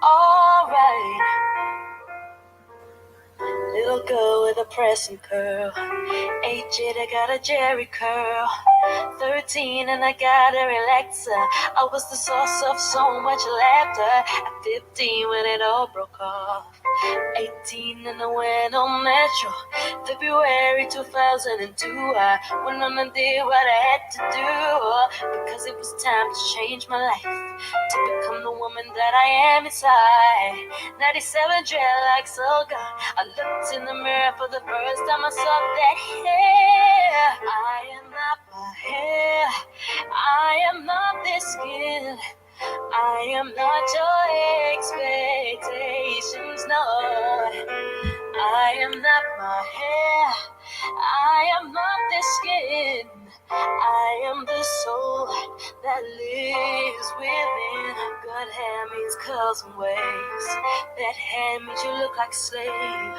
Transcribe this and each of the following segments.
All right. Little girl with a pressing curl. 8 I got a Jerry curl. 13 and I got a relaxer. I was the source of so much laughter. At 15 when it all broke off. 18 and I went on metro. February 2002, I went on and did what I had to do, because it was time to change my life, to become the woman that I am inside. 97 dreadlocks, oh God. I looked in the mirror for the first time. I saw that hair. I am not my hair. I am not this skin. I am not your expectations, no. I am not my hair. I am not this skin. I am the soul that lives within. Good hair means curls and waves. Bad hair means you look like a slave.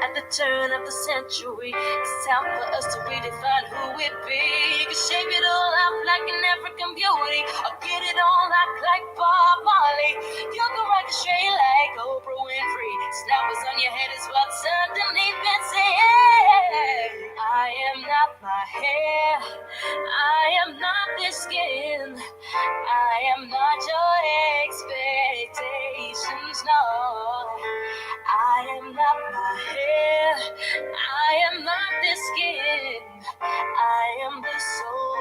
At the turn of the century, it's time for us to redefine who we be. You can shape it all up like an African beauty, or get it all up like Bob Marley. You can rock it straight like Oprah Winfrey. Snappers on your head is what's underneath and say, hey, I am not my hair. I am not this skin. I am not your expectations, no. I am not my hair. I am not this skin. I am the soul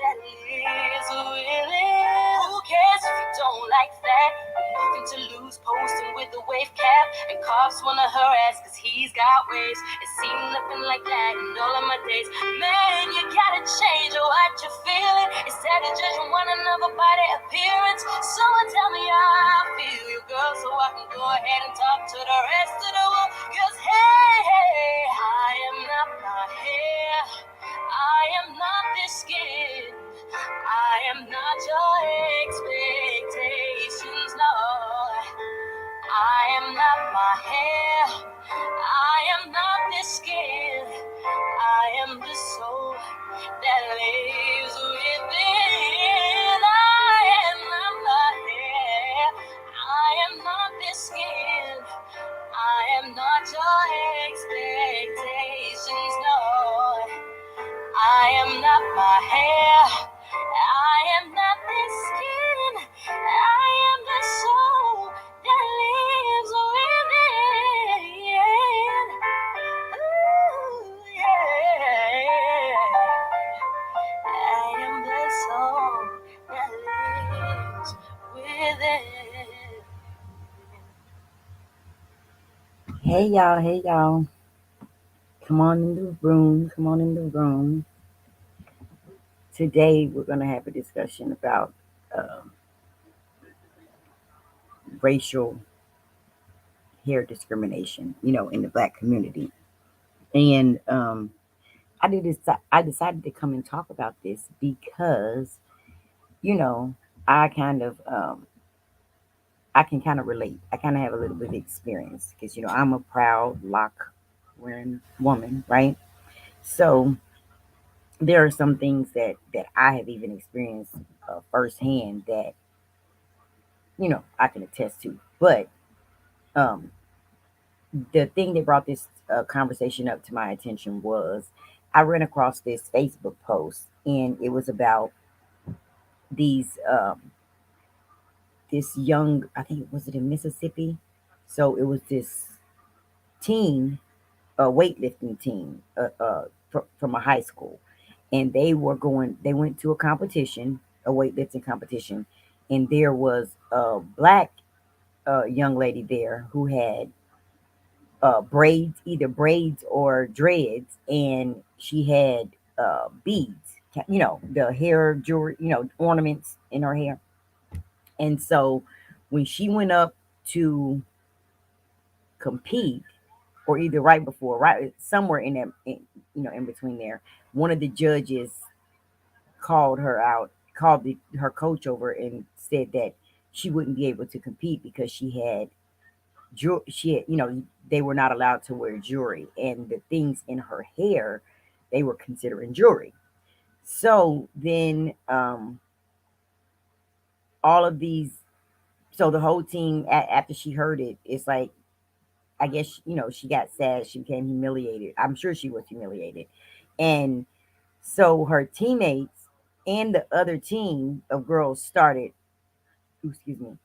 that lives within. Who cares if you don't like that? Nothing to lose, posting with a wave cap. And cops wanna harass cause he's got waves. It seemed nothing like that in all of my days. Man, you gotta change what you're feeling, instead of judging one another by their appearance. Someone tell me how I feel, you girl, so I can go ahead and talk to the rest of the world. Cause hey, I am not my hair. I am not this skin. I am not your expectations, no. I am not my hair. I am not this skin. I am the soul that lives within. I am not my hair. I am not this skin. I am not your expectations, no. I am not my hair. I am not this skin. I am the soul that lives within. Ooh, yeah. I am the soul that lives within. Hey y'all. Come on in the room. Today we're going to have a discussion about racial hair discrimination, in the Black community. And I decided to come and talk about this because, I kind of I can kind of relate. I kind of have a little bit of experience because I'm a proud lock wearing woman, right? So there are some things that I have even experienced firsthand that I can attest to. But um, the thing that brought this conversation up to my attention was I ran across this Facebook post, and it was about these this young, I think was it in Mississippi. So it was this team, a weightlifting team, from a high school, and they went to a competition, a weightlifting competition, and there was a black young lady there who had braids, either braids or dreads, and she had beads, the hair jewelry, ornaments in her hair. And so when she went up to compete, or either right before, right somewhere in that, in between there, one of the judges called her out, called her coach over, and said that she wouldn't be able to compete because she had, they were not allowed to wear jewelry, and the things in her hair they were considering jewelry. So then all of these, so the whole team after she heard it, it's like, I guess, she got sad, she became humiliated. I'm sure she was humiliated. And so her teammates and the other team of girls started, excuse me,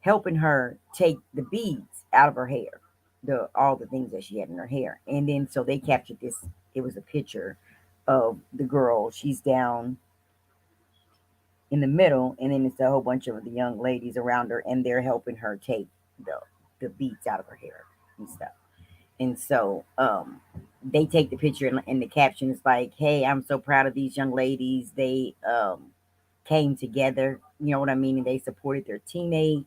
helping her take the beads out of her hair, the all the things that she had in her hair. And then so they captured this. It was a picture of the girl. She's down in the middle, and then it's a whole bunch of the young ladies around her, and they're helping her take the beads out of her hair and stuff. And so they take the picture, and the caption is like, "Hey, I'm so proud of these young ladies. They came together. You know what I mean? And they supported their teammate."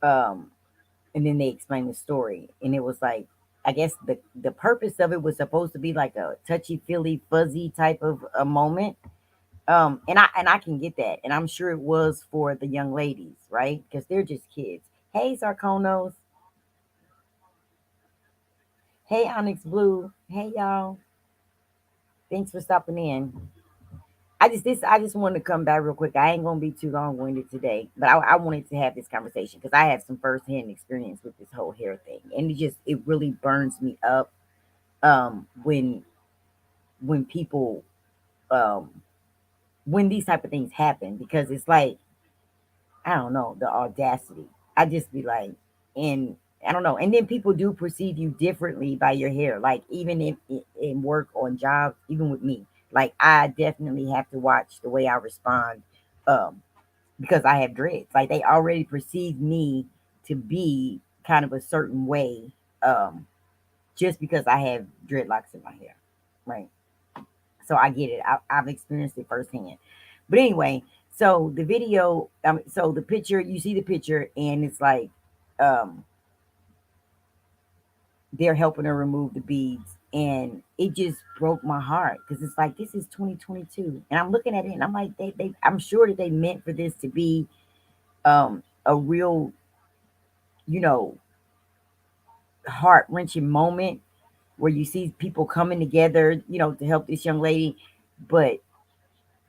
Um, and then they explained the story, and it was like, I guess the purpose of it was supposed to be like a touchy feely fuzzy type of a moment. And I can get that, and I'm sure it was for the young ladies, right? Because they're just kids. Hey, Sarkonos. Hey, Onyx Blue. Hey, y'all. Thanks for stopping in. I just wanted to come back real quick. I ain't gonna be too long winded today, but I wanted to have this conversation because I have some firsthand experience with this whole hair thing, and it really burns me up when people um when these type of things happen, because it's like, I don't know, the audacity. I just be like, and I don't know. And then people do perceive you differently by your hair. Like even in work, on jobs, even with me, like I definitely have to watch the way I respond, um, because I have dreads. Like they already perceive me to be kind of a certain way, um, just because I have dreadlocks in my hair, right? So I get it. I've experienced it firsthand. But anyway, so the video, so the picture, you see the picture, and it's like, um, they're helping her remove the beads, and it just broke my heart because it's like this is 2022, and I'm looking at it, and I'm like, I'm sure that they meant for this to be a real, you know, heart wrenching moment where you see people coming together, to help this young lady, but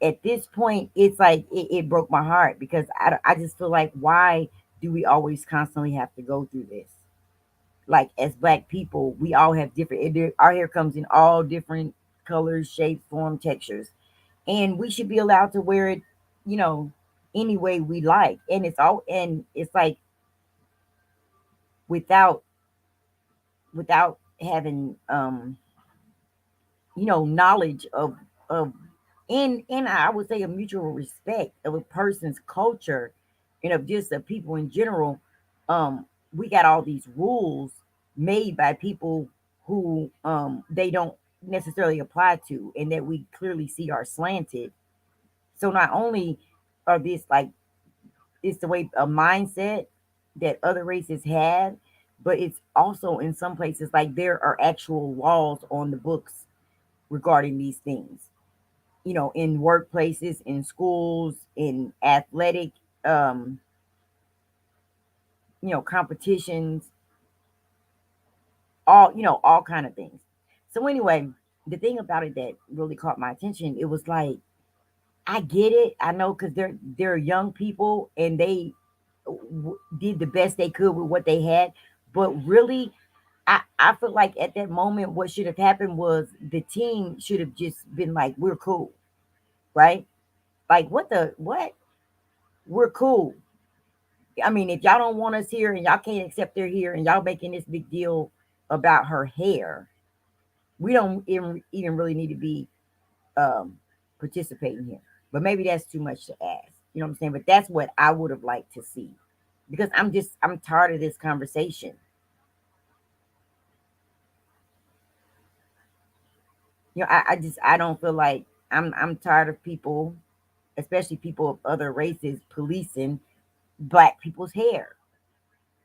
at this point, it's like it broke my heart because I just feel like, why do we always constantly have to go through this? Like, as black people, we all have our hair comes in all different colors, shapes, form, textures, and we should be allowed to wear it, you know, any way we like. And it's like, without having knowledge of and I would say a mutual respect of a person's culture and of just the people in general. We got all these rules made by people who they don't necessarily apply to, and that we clearly see are slanted. So not only are this like, it's the way a mindset that other races have, but it's also in some places like there are actual laws on the books regarding these things, in workplaces, in schools, in athletic, um, competitions, all kind of things. So anyway, the thing about it that really caught my attention, it was like, I get it. I know, because they're young people, and they did the best they could with what they had. But really, I feel like at that moment, what should have happened was the team should have just been like, "We're cool," right? Like, what? We're cool. I mean, if y'all don't want us here and y'all can't accept they're here and y'all making this big deal about her hair, we don't even really need to be um, participating here. But maybe that's too much to ask. You know what I'm saying? But that's what I would have liked to see, because I'm tired of this conversation. I don't feel like, I'm tired of people, especially people of other races, policing black people's hair.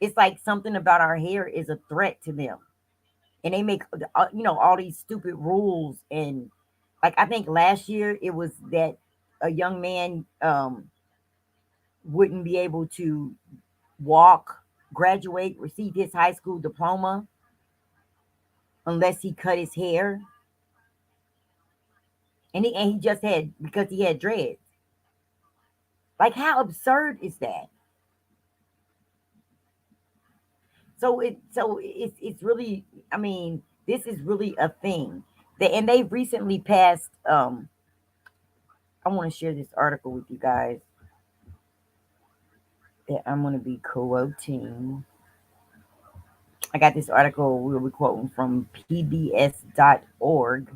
It's like something about our hair is a threat to them, and they make all these stupid rules. And like, I think last year it was that a young man wouldn't be able to walk, graduate, receive his high school diploma unless he cut his hair. And he just had, because he had dreads. Like, how absurd is that? So it's really, I mean, this is really a thing. And they recently passed. I want to share this article with you guys that I'm going to be quoting. I got this article we'll be quoting from pbs.org.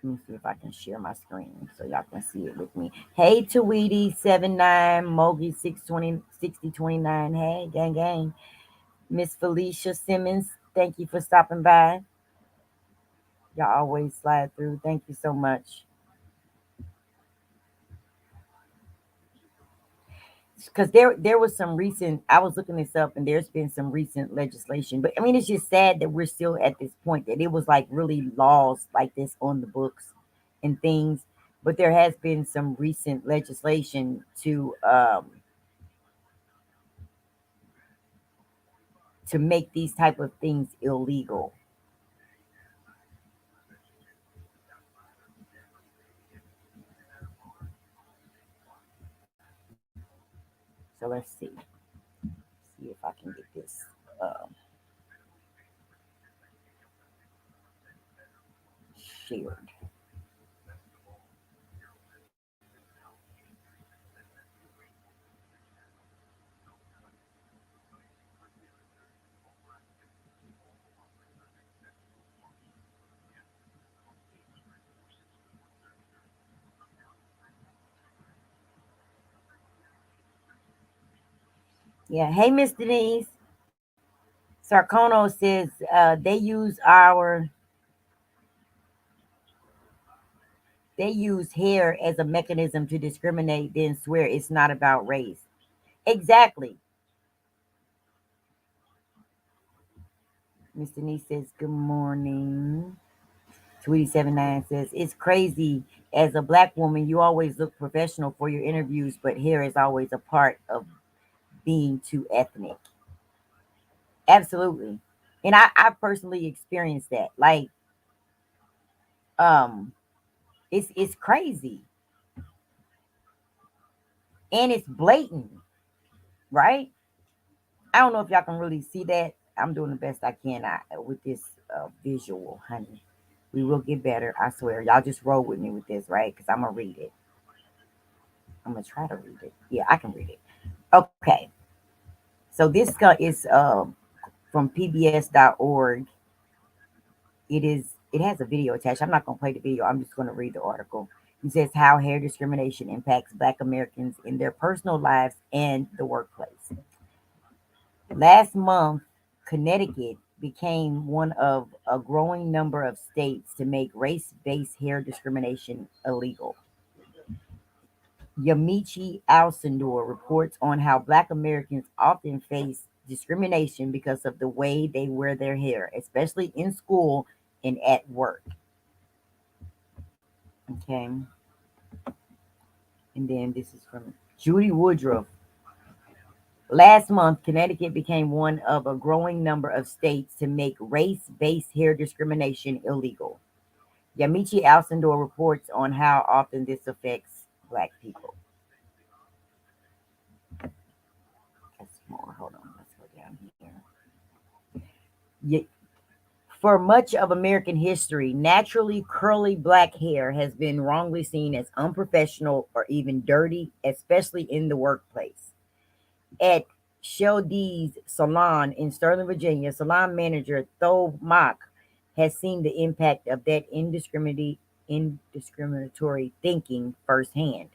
Let me see if I can share my screen so y'all can see it with me. Hey, Tweety79, Mogi 620 Hey, gang, gang. Miss Felicia Simmons, thank you for stopping by. Y'all always slide through. Thank you so much. Because there was some recent, I was looking this up, and there's been some recent legislation. But I mean, it's just sad that we're still at this point, that it was like really laws like this on the books and things. But there has been some recent legislation to make these type of things illegal. So let's see if I can get this shared. Yeah. Hey, Miss Denise. Sarkono says they use hair as a mechanism to discriminate, then swear it's not about race. Exactly. Miss Denise says, good morning. Tweety79 says, it's crazy. As a black woman, you always look professional for your interviews, but hair is always a part of being too ethnic. Absolutely. And I personally experienced that. Like, um, it's crazy. And it's blatant, right? I don't know if y'all can really see that. I'm doing the best I can with this visual, honey. We will get better, I swear. Y'all just roll with me with this, right? Because I'm going to read it. I'm going to try to read it. Yeah, I can read it. Okay. So this is from pbs.org. It has a video attached. I'm not going to play the video. I'm just going to read the article. It says how hair discrimination impacts Black Americans in their personal lives and the workplace. Last month, Connecticut became one of a growing number of states to make race based hair discrimination illegal. Yamiche Alcindor reports on how Black Americans often face discrimination because of the way they wear their hair, especially in school and at work. Okay. And then this is from Judy Woodruff. Last month, Connecticut became one of a growing number of states to make race based hair discrimination illegal. Yamiche Alcindor reports on how often this affects Black people. That's more. Hold on. Let's go down here. Ye- For much of American history, naturally curly Black hair has been wrongly seen as unprofessional or even dirty, especially in the workplace. At Sheldie's Salon in Sterling, Virginia, salon manager Tho Mock has seen the impact of that indiscriminatory thinking firsthand.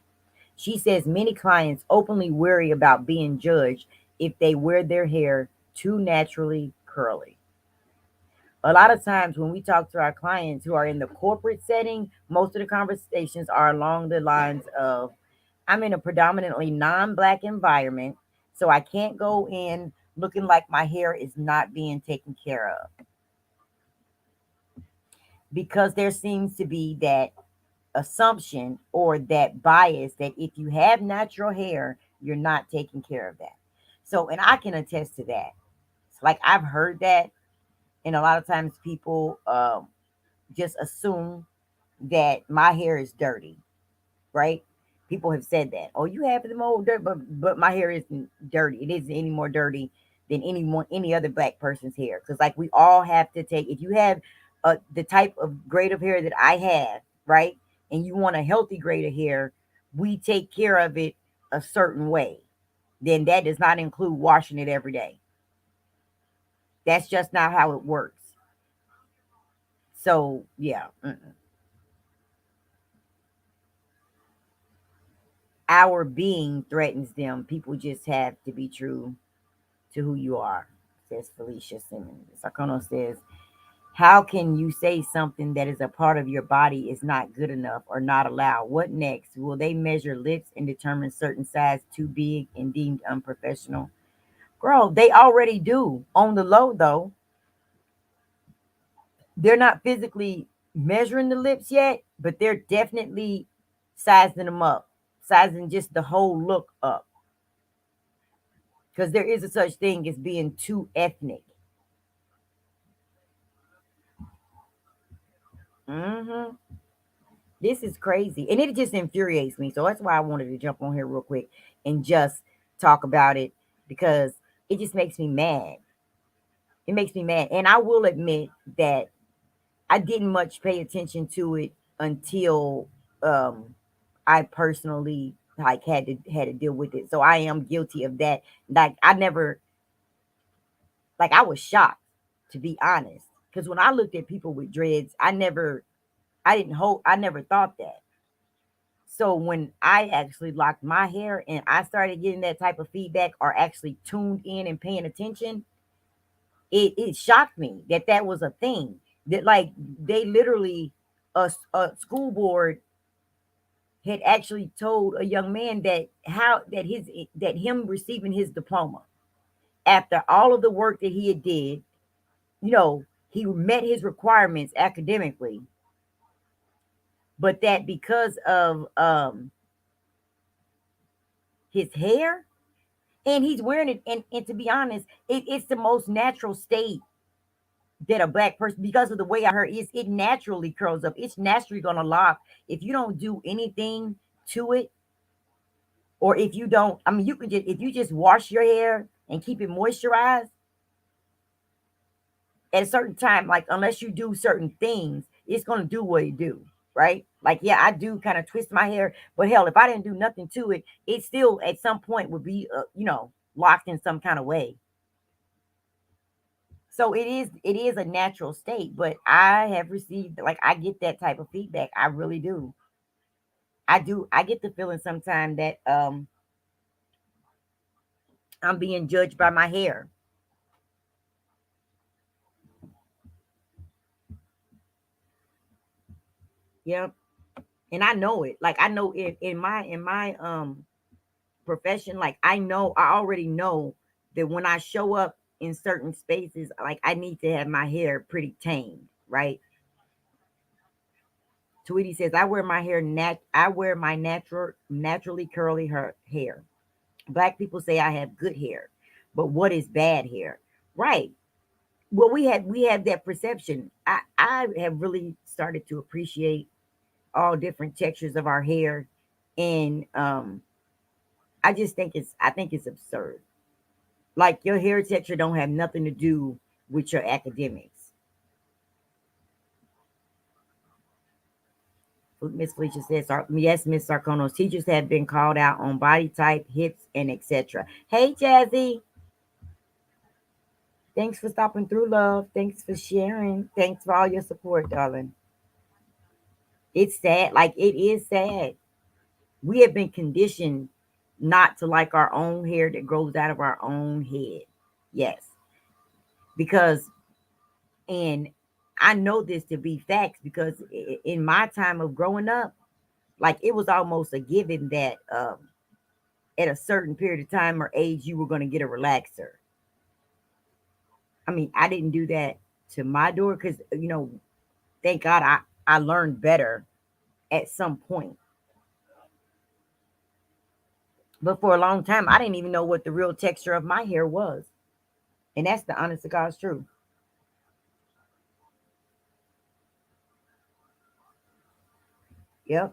She says many clients openly worry about being judged if they wear their hair too naturally curly. A lot of times when we talk to our clients who are in the corporate setting, most of the conversations are along the lines of, I'm in a predominantly non-black environment, so I can't go in looking like my hair is not being taken care of. Because there seems to be that assumption or that bias that if you have natural hair, you're not taking care of that. So, and I can attest to that. Like, I've heard that, and a lot of times people just assume that my hair is dirty, right? People have said that. Oh, you have the mold dirt, but my hair isn't dirty. It isn't any more dirty than any other black person's hair. Because like we all have to take. If you have the type of grade of hair that I have, right, and you want a healthy grade of hair, we take care of it a certain way. Then that does not include washing it every day. That's just not how it works. So yeah, our being threatens them. People just have to be true to who you are, says Felicia Simmons. Sarkono says, how can you say something that is a part of your body is not good enough or not allowed? What next? Will they measure lips and determine certain size too big and deemed unprofessional? Girl, they already do. On the low, though, they're not physically measuring the lips yet, but they're definitely sizing them up, sizing just the whole look up. Because there is a such thing as being too ethnic. Hmm. This is crazy. And it just infuriates me. So that's why I wanted to jump on here real quick and just talk about it because it just makes me mad. It makes me mad. And I will admit that I didn't much pay attention to it until um I personally like had to deal with it. So I am guilty of that. Like I never like I was shocked to be honest. Because when I looked at people with dreads, I never thought that. So when I actually locked my hair and I started getting that type of feedback or actually tuned in and paying attention, it shocked me that that was a thing. That like they literally a school board had actually told a young man that how that him receiving his diploma after all of the work that he had did, you know, he met his requirements academically, but that because of his hair and he's wearing it. And to be honest, it's the most natural state that a black person, because of the way our hair is, it naturally curls up. It's naturally gonna lock if you don't do anything to it, or if you don't. I mean, you could just if you just wash your hair and keep it moisturized at a certain time, like unless you do certain things, it's gonna do what it do, right? Like, yeah, I do kind of twist my hair, but hell, if I didn't do nothing to it, it still at some point would be, locked in some kind of way. So it is a natural state, but I have received like I get that type of feedback. I really do. I do. I get the feeling sometimes that I'm being judged by my hair. Yep. And I know it. Like I know in my profession, like I already know that when I show up in certain spaces, like I need to have my hair pretty tamed, right? Tweety says I wear my naturally curly hair. Black people say I have good hair, but what is bad hair? Right. Well, we have that perception. I have really started to appreciate all different textures of our hair, and I think it's absurd. Like your hair texture don't have nothing to do with your academics. Miss Felicia says, yes, Miss Sarkonos, teachers have been called out on body type, hips, and etc. Hey, Jazzy. Thanks for stopping through, love. Thanks for sharing. Thanks for all your support, darling. It's sad. Like, it is sad. We have been conditioned not to like our own hair that grows out of our own head. Yes. Because, and I know this to be facts because in my time of growing up, like, it was almost a given that at a certain period of time or age, you were going to get a relaxer. I mean, I didn't do that to my door because, thank God I learned better at some point. But for a long time, I didn't even know what the real texture of my hair was. And that's the honest to God's truth. Yep.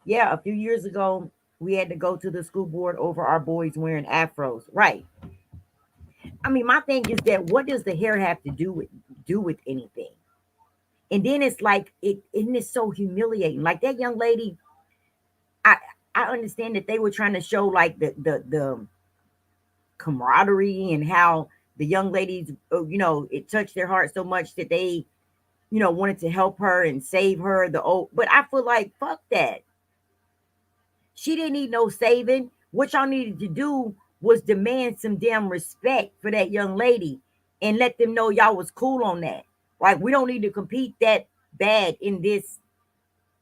Yeah, a few years ago, we had to go to the school board over our boys wearing afros. Right. I mean, my thing is that what does the hair have to do with anything? And then it's like it isn't it so humiliating. Like that young lady, I I understand that they were trying to show like the camaraderie and how the young ladies, it touched their heart so much that they, wanted to help her and save her. But I feel like fuck that. She didn't need no saving. What y'all needed to do was demand some damn respect for that young lady and let them know y'all was cool on that. Like we don't need to compete that bad in this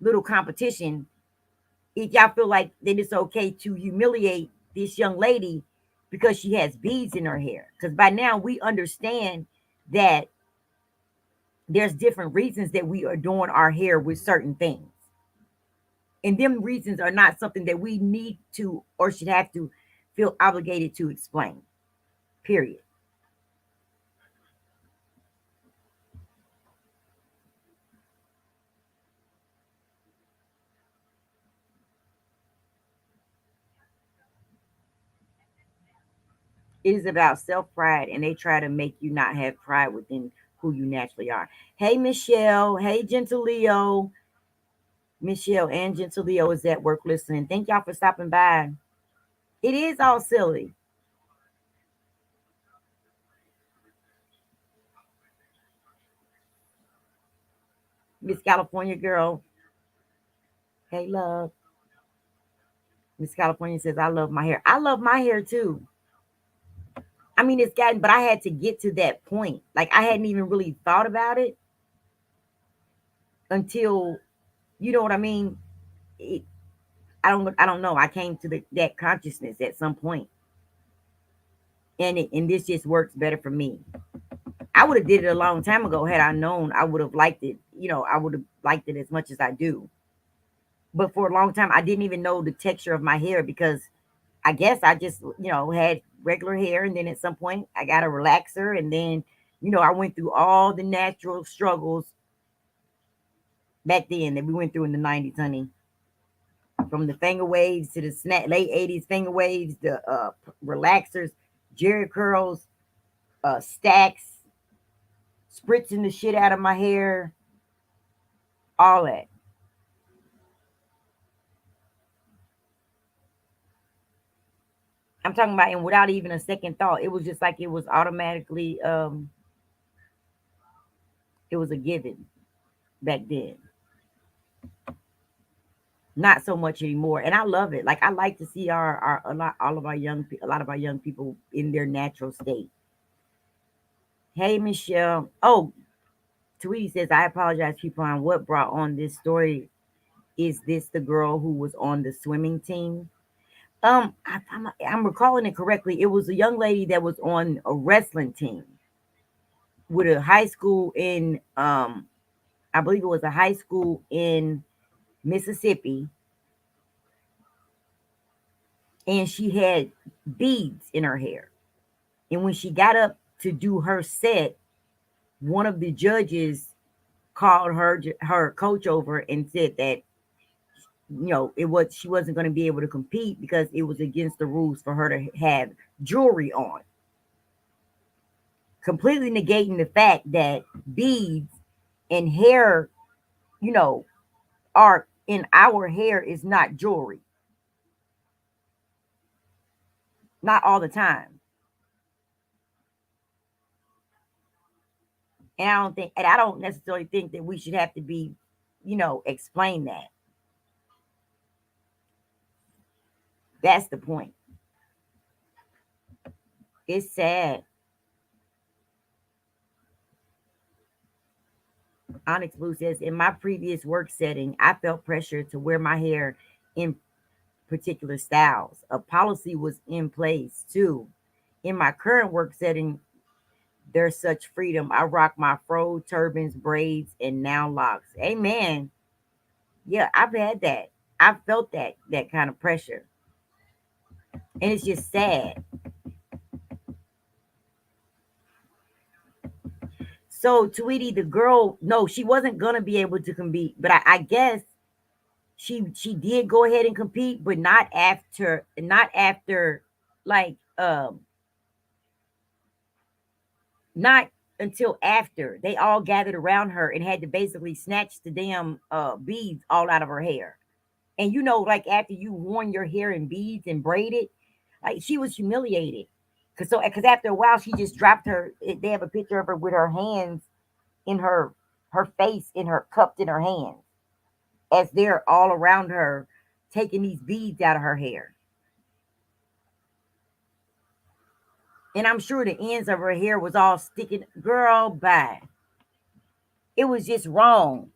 little competition. If y'all feel like that it's okay to humiliate this young lady because she has beads in her hair. Because by now we understand that there's different reasons that we adorn our hair with certain things. And them reasons are not something that we need to or should have to feel obligated to explain. Period. It is about self pride, and they try to make you not have pride within who you naturally are. Hey, Michelle. Hey, Gentle Leo. Michelle and Gentle Leo is at work listening. Thank y'all for stopping by. It is all silly. Miss California girl. Hey, love. Miss California says, I love my hair. I love my hair too. I mean, it's gotten, but I had to get to that point. Like, I hadn't even really thought about it until, you know what I mean? It, I don't know. I came to that consciousness at some point, and this just works better for me. I would have did it a long time ago had I known. I would have liked it. I would have liked it as much as I do. But for a long time, I didn't even know the texture of my hair because I guess I just, had regular hair. And then at some point, I got a relaxer. And then, I went through all the natural struggles back then that we went through in the 90s, honey. From the finger waves to the late 80s finger waves, the relaxers, Jerry curls, stacks, spritzing the shit out of my hair, all that. I'm talking about, and without even a second thought, it was just like it was automatically, it was a given back then. Not so much anymore, and I love it. Like I like to see our a lot of our young people in their natural state. Hey, Michelle. Oh, Tweety says, I apologize, people, on what brought on this story. Is this the girl who was on the swimming team? I'm recalling it correctly. It was a young lady that was on a wrestling team with a high school in, I believe it was a high school in Mississippi, and she had beads in her hair. And when she got up to do her set, one of the judges called her coach over and said that it was she wasn't going to be able to compete because it was against the rules for her to have jewelry on, completely negating the fact that beads and hair, you know are in our hair is not jewelry, not all the time. And I don't necessarily think that we should have to be, explain that. That's the point. It's sad. Onyx Blue says, in my previous work setting, I felt pressure to wear my hair in particular styles. A policy was in place too. In my current work setting, there's such freedom. I rock my fro, turbans, braids, and now locks. Amen. Yeah, I've had that. I've felt that kind of pressure. And it's just sad. So Tweety, the girl, no, she wasn't gonna be able to compete, but I guess she did go ahead and compete, but not after like not until after they all gathered around her and had to basically snatch the damn beads all out of her hair. And you know, like after you worn your hair in beads and braided, like she was humiliated. Cause after a while she just dropped her. They have a picture of her with her hands in her face in her cupped in her hands as they're all around her taking these beads out of her hair. And I'm sure the ends of her hair was all sticking. Girl, bye. It was just wrong.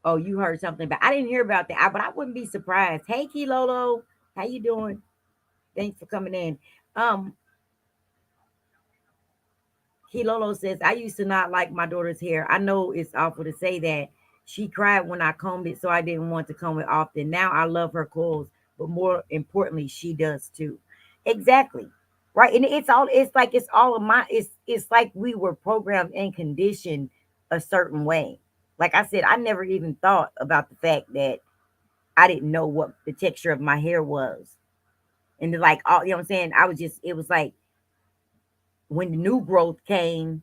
Oh, you heard something about? I didn't hear about that, but I wouldn't be surprised. Hey, Kilolo, how you doing? Thanks for coming in. Um, Kilolo says, I used to not like my daughter's hair. I know it's awful to say that. She cried when I combed it, so I didn't want to comb it often. Now I love her coils, but more importantly, she does too. Exactly. Right. And it's all of my it's like we were programmed and conditioned a certain way. Like I said, I never even thought about the fact that I didn't know what the texture of my hair was. And like all you know what I'm saying? I was just it was like when the new growth came,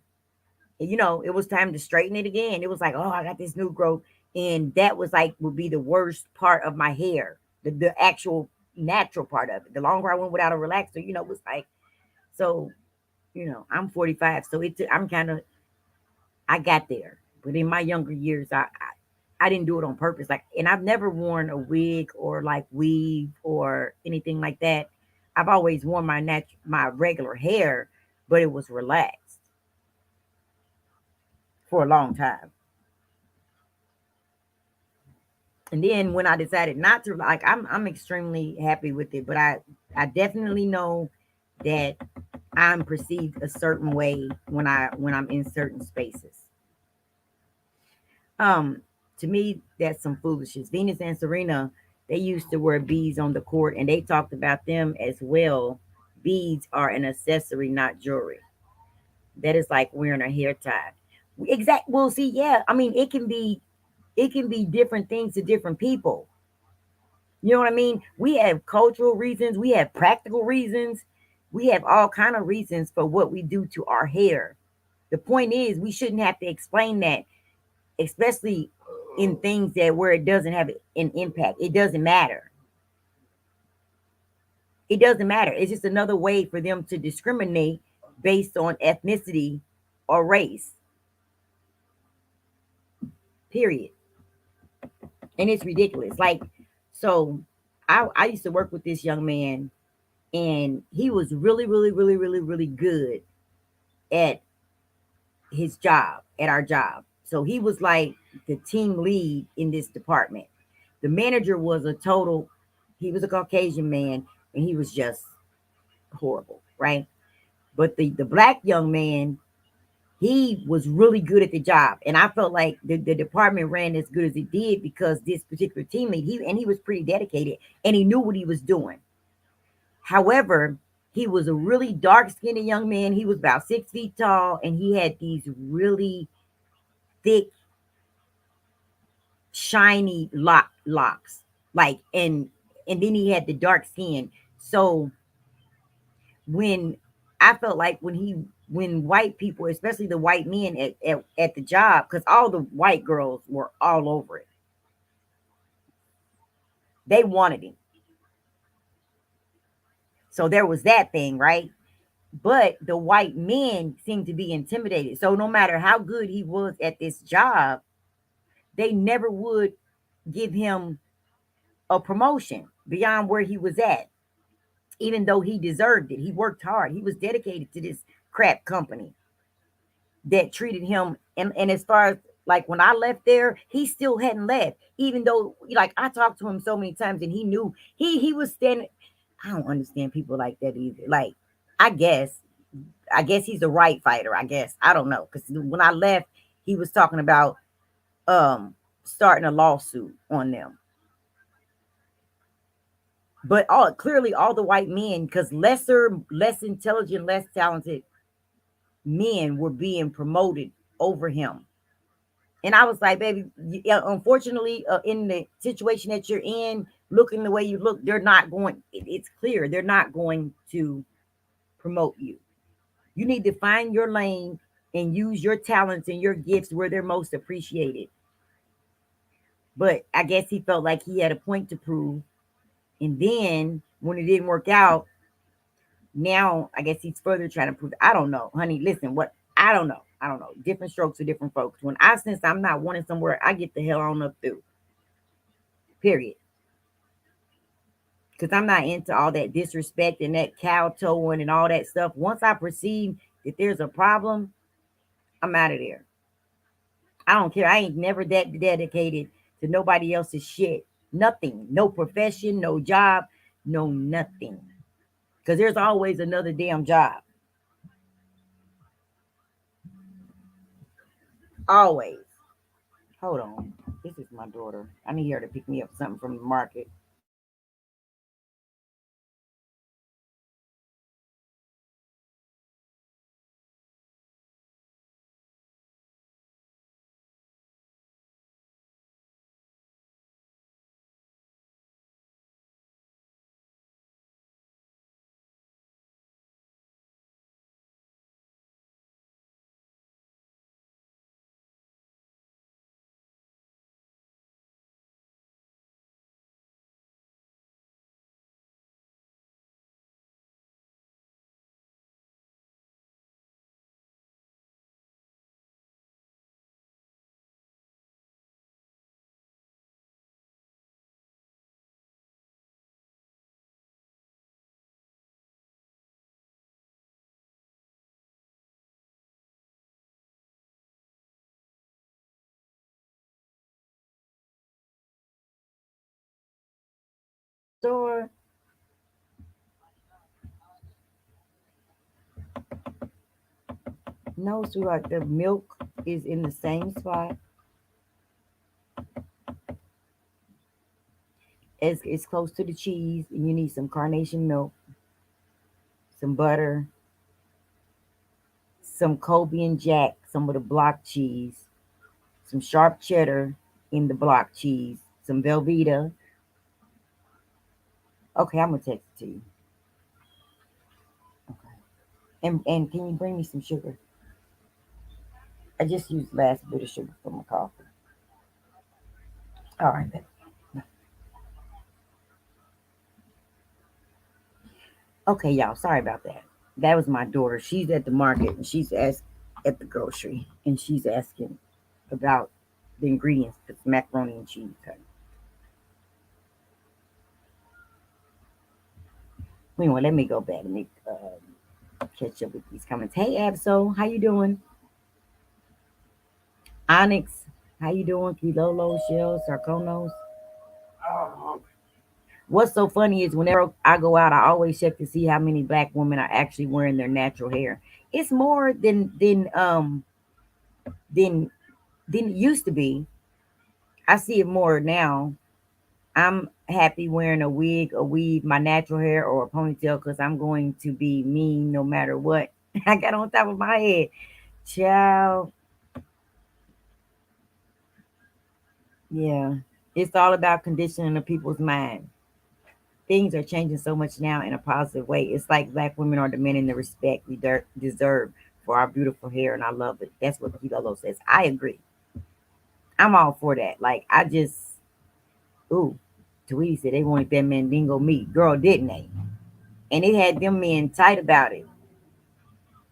it was time to straighten it again. It was like, oh, I got this new growth. And that was like, would be the worst part of my hair, the actual natural part of it. The longer I went without a relaxer, it was like, so, I'm 45. So I got there. But in my younger years, I didn't do it on purpose. Like, and I've never worn a wig or like weave or anything like that. I've always worn my regular hair, but it was relaxed for a long time. And then when I decided not to, like, I'm extremely happy with it, but I definitely know that I'm perceived a certain way when I'm in certain spaces. Um, to me, that's some foolishness. Venus and Serena, they used to wear beads on the court, and they talked about them as well. Beads are an accessory, not jewelry. That is like wearing a hair tie. Exact. Well, see, yeah. I mean, it can be different things to different people. You know what I mean? We have cultural reasons, we have practical reasons, we have all kind of reasons for what we do to our hair. The point is, we shouldn't have to explain that, especially in things that where it doesn't have an impact. It doesn't matter. It doesn't matter. It's just another way for them to discriminate based on ethnicity or race. Period. And it's ridiculous. Like, so I used to work with this young man, and he was really, really, really, really, really good at his job, at our job. So he was like the team lead in this department. The manager was he was a Caucasian man, and he was just horrible, right? But the black young man, he was really good at the job. And I felt like the department ran as good as it did because this particular team lead, he was pretty dedicated and he knew what he was doing. However, he was a really dark skinned young man. He was about 6 feet tall, and he had these really thick, shiny locks. Like, and then he had the dark skin. So when I felt like when white people, especially the white men at the job, because all the white girls were all over it. They wanted him. So there was that thing, right? But the white men seemed to be intimidated. So no matter how good he was at this job, they never would give him a promotion beyond where he was at, even though he deserved it. He worked hard. He was dedicated to this crap company that treated him. And as far as like when I left there, he still hadn't left, even though like I talked to him so many times and he knew he was standing. I don't understand people like that either. Like, I guess I guess he's a right fighter. I guess I don't know because when I left, he was talking about starting a lawsuit on them. But all clearly all the white men, because less intelligent, less talented men were being promoted over him. And I was like, baby, yeah, unfortunately, in the situation that you're in, looking the way you look, they're not going, it's clear they're not going to promote you. You need to find your lane and use your talents and your gifts where they're most appreciated. But I guess he felt like he had a point to prove. And then when it didn't work out, now I guess he's further trying to prove. I don't know, honey. Listen, what I don't know. I don't know. Different strokes for different folks. When I sense I'm not wanting somewhere, I get the hell on up through. Period. Because I'm not into all that disrespect and that kowtowing and all that stuff. Once I perceive that there's a problem, I'm out of there. I don't care. I ain't never that dedicated to nobody else's shit. Nothing. No profession, no job, no nothing. Because there's always another damn job. Always. Hold on. This is my daughter. I need her to pick me up something from the market. Store no, sweetheart. The milk is in the same spot as it's close to the cheese, and you need some carnation milk, some butter, some Colby and Jack, some of the block cheese, some sharp cheddar in the block cheese, some Velveeta. Okay, I'm gonna text it to you. Okay. And can you bring me some sugar? I just used the last bit of sugar for my coffee. All right, baby. Okay, y'all. Sorry about that. That was my daughter. She's at the market and she's asked at the grocery and she's asking about the ingredients for macaroni and cheese. Honey. Anyway, let me go back and catch up with these comments. Hey, Absol, how you doing? Onyx, how you doing? Kilolo, Shell, Sarconos. What's so funny is whenever I go out, I always check to see how many black women are actually wearing their natural hair. It's more than than it used to be. I see it more now. I'm happy wearing a wig, a weave, my natural hair, or a ponytail because I'm going to be mean no matter what I got on top of my head. Child, yeah. It's all about conditioning the people's mind. Things are changing so much now in a positive way. It's like black women are demanding the respect we deserve for our beautiful hair, and I love it. That's what Kilolo says. I agree. I'm all for that. Like, I just, ooh, Tweety said they wanted that Mandingo meat. Girl, didn't they? And it had them men tight about it.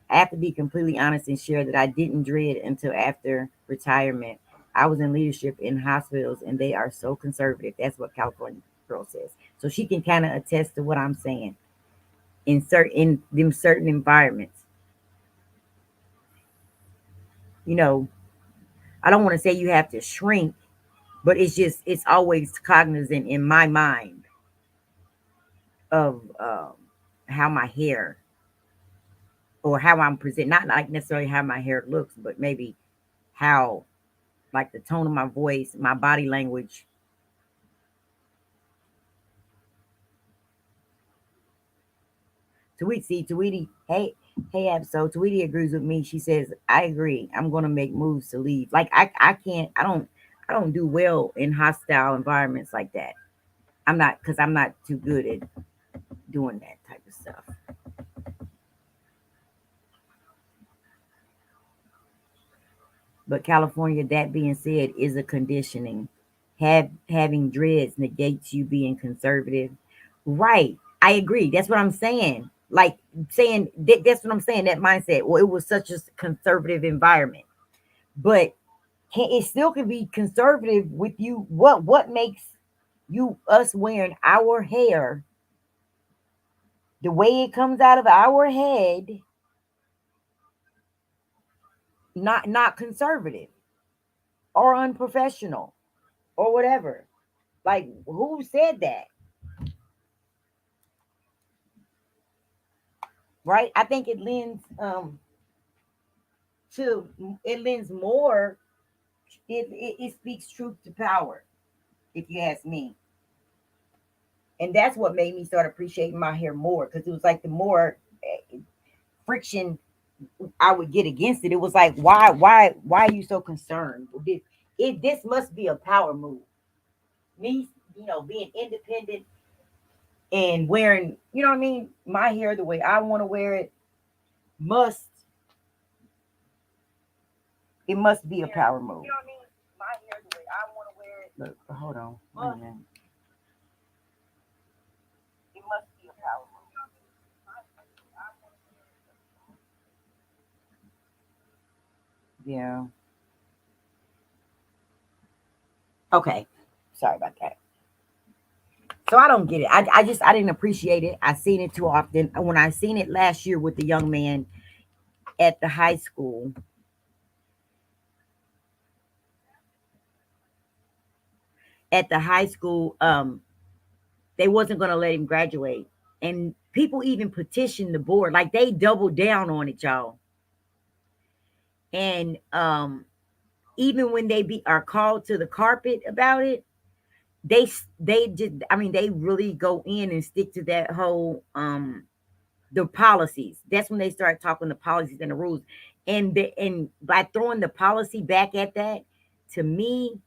I have to be completely honest and share that I didn't dread until after retirement. I was in leadership in hospitals and they are so conservative. That's what California girl says. So she can kind of attest to what I'm saying. In them certain environments. You know, I don't want to say you have to shrink, but it's always cognizant in my mind of how my hair or how I'm present, not like necessarily how my hair looks, but maybe how, like, the tone of my voice, my body language. Tweety, hey, Ab. So Tweety agrees with me. She says, I agree. I'm gonna make moves to leave. Like, I can't, I don't do well in hostile environments like that. I'm not, because I'm not too good at doing that type of stuff. But California, that being said, is a conditioning. Having dreads negates you being conservative. Right. I agree. That's what I'm saying. Like, saying that's what I'm saying. That mindset. Well, it was such a conservative environment, but it still can be conservative with you. What makes you us wearing our hair the way it comes out of our head not conservative or unprofessional or whatever? Like, who said that? Right? I think to it lends more. It speaks truth to power, if you ask me. And that's what made me start appreciating my hair more, because it was like the more friction I would get against it, it was like, why are you so concerned? This must be a power move. Me, being independent and wearing, you know what I mean, my hair the way I want to wear it, must it must be a power move. You know what I mean? My hair the way I want to wear it. Look, hold on. Wait a minute. It must be a power move. Yeah. Okay. Sorry about that. So I don't get it. I didn't appreciate it. I seen it too often. When I seen it last year with the young man at the high school, at the high school, they wasn't gonna let him graduate. And people even petitioned the board. Like, they doubled down on it, y'all. And even when are called to the carpet about it, they did, I mean, they really go in and stick to that whole the policies. That's when they start talking the policies and the rules. And by throwing the policy back at that, to me,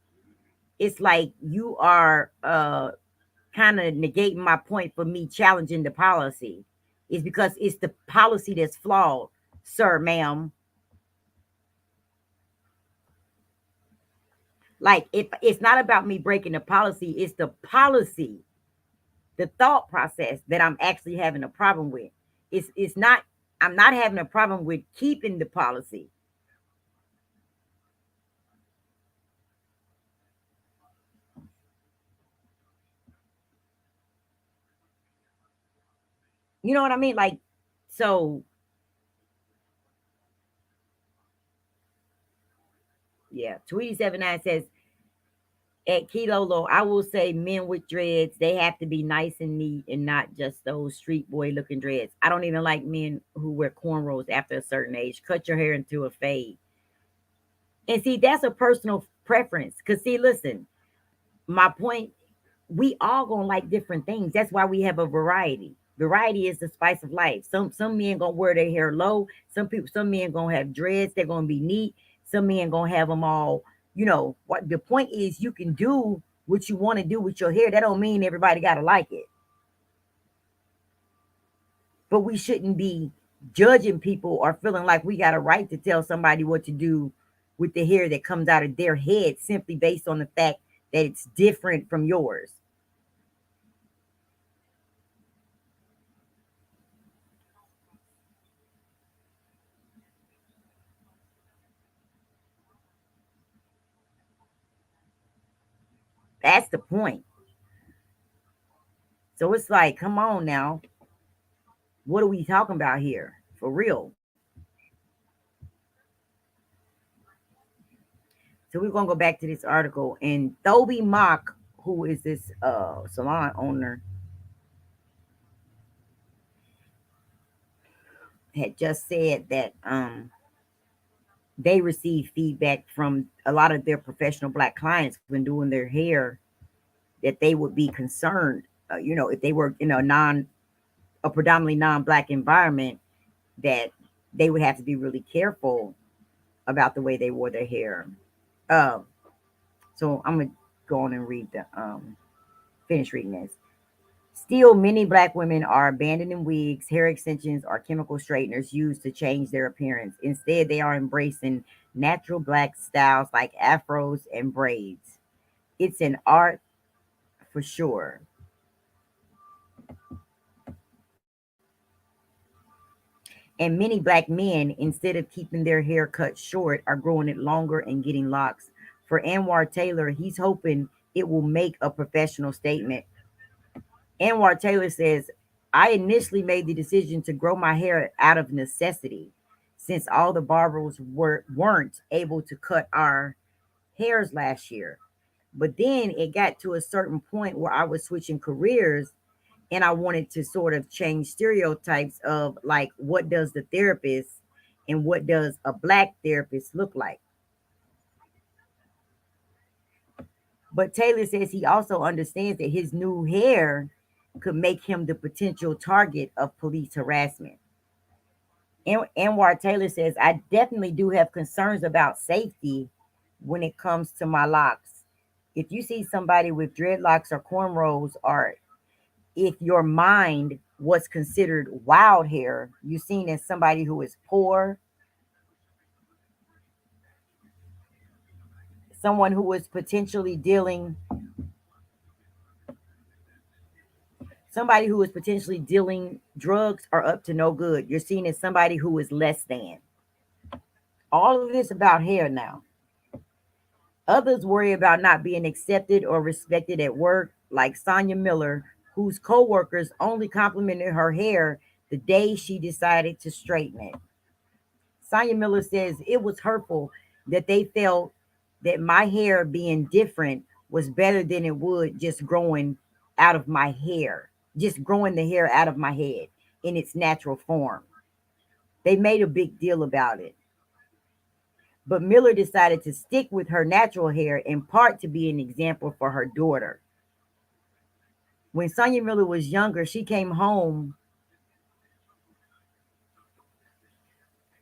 it's like you are kind of negating my point for me challenging the policy. Is because it's the policy that's flawed, sir, ma'am. Like, if it's not about me breaking the policy, it's the policy, the thought process that I'm actually having a problem with. It's not, I'm not having a problem with keeping the policy. You know what I mean? Like, so yeah. Tweety79 says, at Kilolo, I will say men with dreads, they have to be nice and neat and not just those street boy looking dreads. I don't even like men who wear cornrows after a certain age. Cut your hair into a fade. And see, that's a personal preference. Cause see, listen, my point, we all gonna like different things. That's why we have a variety. Variety is the spice of life. Some men gonna wear their hair low. Some men gonna have dreads. They're gonna be neat. Some men gonna have them all. What the point is, you can do what you want to do with your hair. That don't mean everybody gotta like it. But we shouldn't be judging people or feeling like we got a right to tell somebody what to do with the hair that comes out of their head simply based on the fact that it's different from yours. That's the point. So it's like, come on now. What are we talking about here? For real. So we're gonna go back to this article. And Thoby Mock, who is this salon owner, had just said that they receive feedback from a lot of their professional black clients when doing their hair that they would be concerned, if they were in a predominantly non-black environment, that they would have to be really careful about the way they wore their hair. Um, so I'm gonna go on and read the finish reading this. Still, many black women are abandoning wigs, hair extensions, or chemical straighteners used to change their appearance. Instead, they are embracing natural black styles like afros and braids. It's an art for sure. And many black men, instead of keeping their hair cut short, are growing it longer and getting locks. For Anwar Taylor, he's hoping it will make a professional statement. Anwar Taylor says, I initially made the decision to grow my hair out of necessity, since all the barbers weren't able to cut our hairs last year. But then it got to a certain point where I was switching careers and I wanted to sort of change stereotypes of like what does the therapist and what does a black therapist look like. But Taylor says he also understands that his new hair could make him the potential target of police harassment. Anwar Taylor says, I definitely do have concerns about safety when it comes to my locks. If you see somebody with dreadlocks or cornrows, or if your mind was considered wild hair, you seen as somebody who is poor, someone who is potentially dealing, somebody who is potentially dealing drugs or up to no good. You're seen as somebody who is less than. All of this about hair now. Others worry about not being accepted or respected at work, like Sonia Miller, whose coworkers only complimented her hair the day she decided to straighten it. Sonya Miller says it was hurtful that they felt that my hair being different was better than it would just growing out of my hair, just growing the hair out of my head in its natural form. They made a big deal about it. But Miller decided to stick with her natural hair in part to be an example for her daughter. When Sonya Miller was younger, she came home.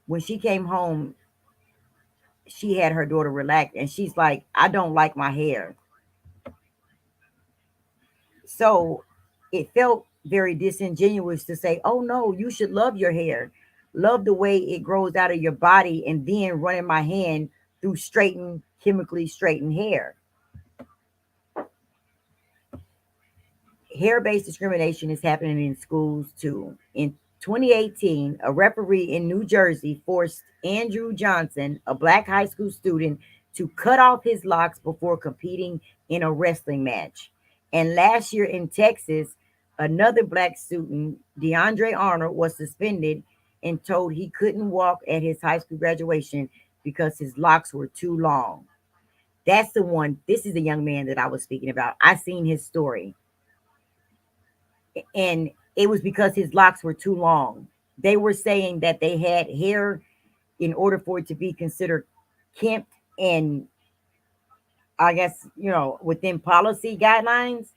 When she came home, she had her daughter relax, and she's like, I don't like my hair. So it felt very disingenuous to say, oh no, you should love your hair. Love the way it grows out of your body, and then running my hand through straightened, chemically straightened hair. Hair-based discrimination is happening in schools too. In 2018, a referee in New Jersey forced Andrew Johnson, a black high school student, to cut off his locks before competing in a wrestling match. And last year in Texas, another black student, DeAndre Arnold, was suspended and told he couldn't walk at his high school graduation because his locks were too long. That's the one. This is the young man that I was speaking about. I seen his story, and it was because his locks were too long. They were saying that they had hair in order for it to be considered kempt, and I guess, within policy guidelines,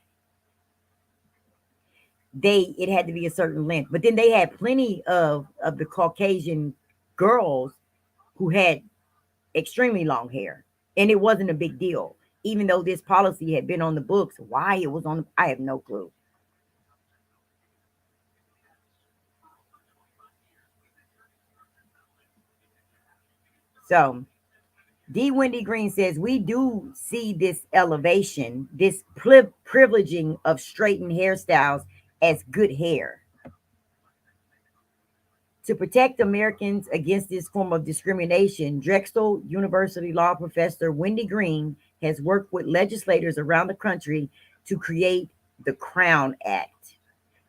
it had to be a certain length. But then they had plenty of the Caucasian girls who had extremely long hair, and it wasn't a big deal. Even though this policy had been on the books, why it was on, I have no clue. So D. Wendy Green says, we do see this elevation, this privileging of straightened hairstyles as good hair. To protect Americans against this form of discrimination, Drexel University law professor Wendy Green has worked with legislators around the country to create the Crown Act.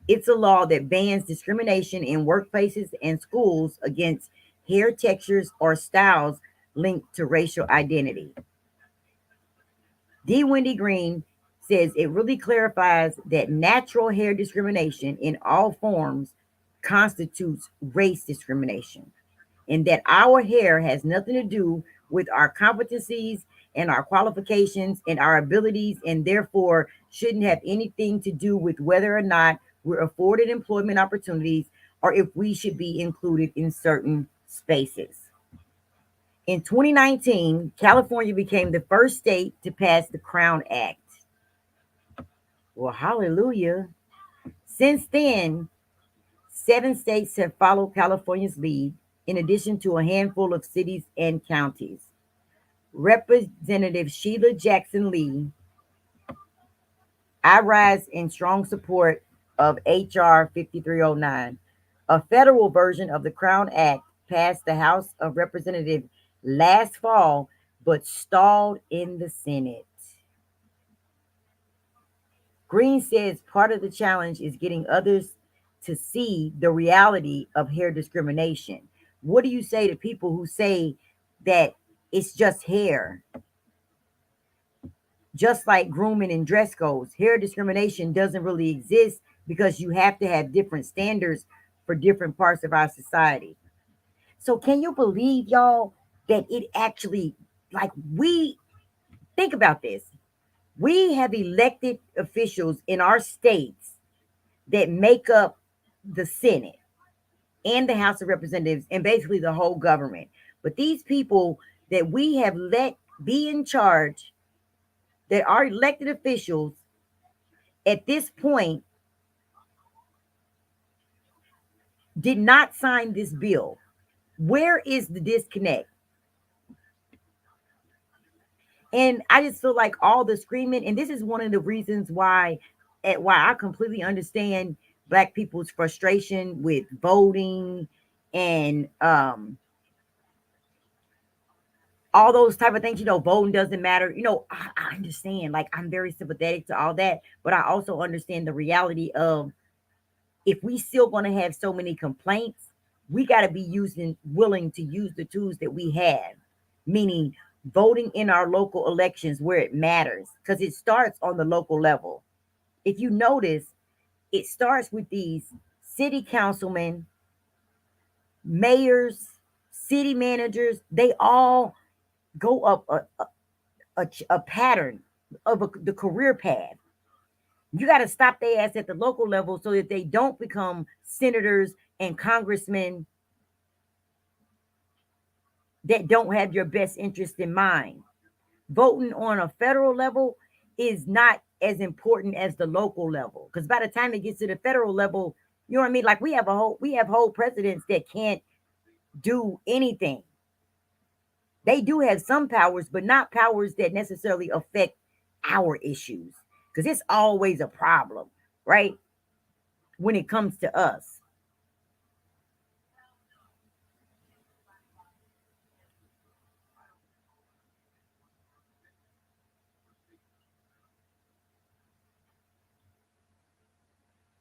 It's a law that bans discrimination in workplaces and schools against hair textures or styles linked to racial identity. D. Wendy Green says it really clarifies that natural hair discrimination in all forms constitutes race discrimination. and that our hair has nothing to do with our competencies and our qualifications and our abilities, and therefore shouldn't have anything to do with whether or not we're afforded employment opportunities or if we should be included in certain spaces. In 2019, California became the first state to pass the Crown Act. Well, hallelujah. Since then, 7 states have followed California's lead, in addition to a handful of cities and counties. Representative Sheila Jackson Lee, I rise in strong support of H.R. 5309, a federal version of the Crown Act passed the House of Representatives last fall but stalled in the Senate. Green says part of the challenge is getting others to see the reality of hair discrimination. What do you say to people who say that it's just hair? Just like grooming and dress codes, hair discrimination doesn't really exist because you have to have different standards for different parts of our society. So, can you believe, y'all, that it actually, like, we think about this? We have elected officials in our states that make up the Senate and the House of Representatives and basically the whole government. But these people that we have let be in charge, that are elected officials, at this point did not sign this bill. Where is the disconnect? And I just feel like all the screaming, and this is one of the reasons why I completely understand black people's frustration with voting and all those type of things. Voting doesn't matter. I understand. Like, I'm very sympathetic to all that, but I also understand the reality of, if we still going to have so many complaints, we got to be willing to use the tools that we have, meaning voting in our local elections where it matters, because it starts on the local level. If you notice, it starts with these city councilmen, mayors, city managers. They all go up a pattern of the career path. You got to stop their ass at the local level so that they don't become senators and congressmen that don't have your best interest in mind. Voting on a federal level is not as important as the local level, because by the time it gets to the federal level, you know what I mean? Like, we have whole presidents that can't do anything. They do have some powers, but not powers that necessarily affect our issues, because it's always a problem, right? When it comes to us.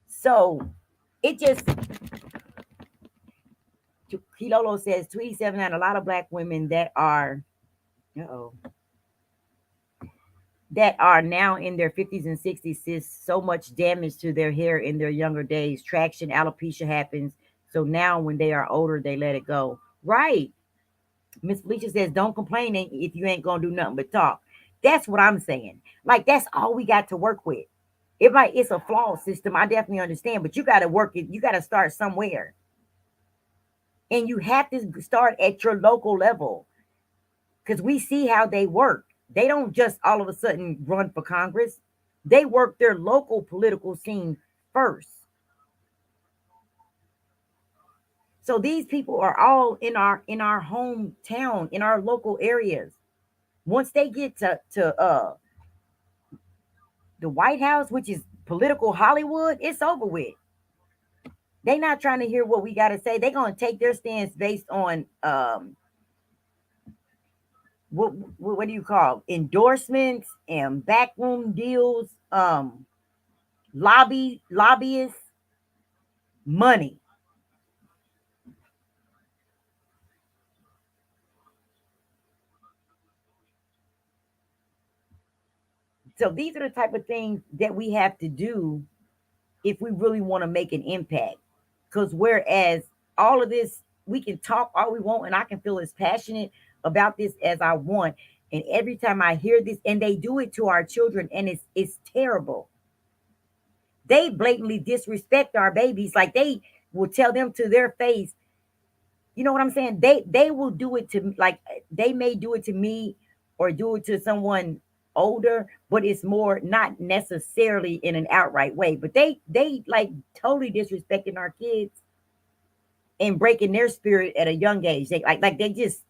So it just, Kilolo says, Tweety 79, a lot of black women uh-oh, that are now in their 50s and 60s see so much damage to their hair in their younger days. Traction, alopecia happens. So now when they are older, they let it go. Right. Miss Felicia says, don't complain if you ain't gonna do nothing but talk. That's what I'm saying. Like, that's all we got to work with. It's a flawed system. I definitely understand, but you got to work it. You got to start somewhere. And you have to start at your local level, because we see how they work. They don't just all of a sudden run for Congress. They work their local political scene first. So these people are all in our hometown, in our local areas. Once they get to the White House, which is political Hollywood, it's over with. They not trying to hear what we got to say. They're gonna take their stance based on what do you call endorsements and backroom deals, lobbyists, money. So these are the type of things that we have to do if we really want to make an impact. Because whereas all of this we can talk all we want, and I can feel as passionate about this as I want. And every time I hear this, and they do it to our children, and it's terrible. They blatantly disrespect our babies. Like they will tell them to their face. You know what I'm saying? They will do it to, like, they may do it to me or do it to someone older, but it's more not necessarily in an outright way. But they like totally disrespecting our kids and breaking their spirit at a young age. They like they just,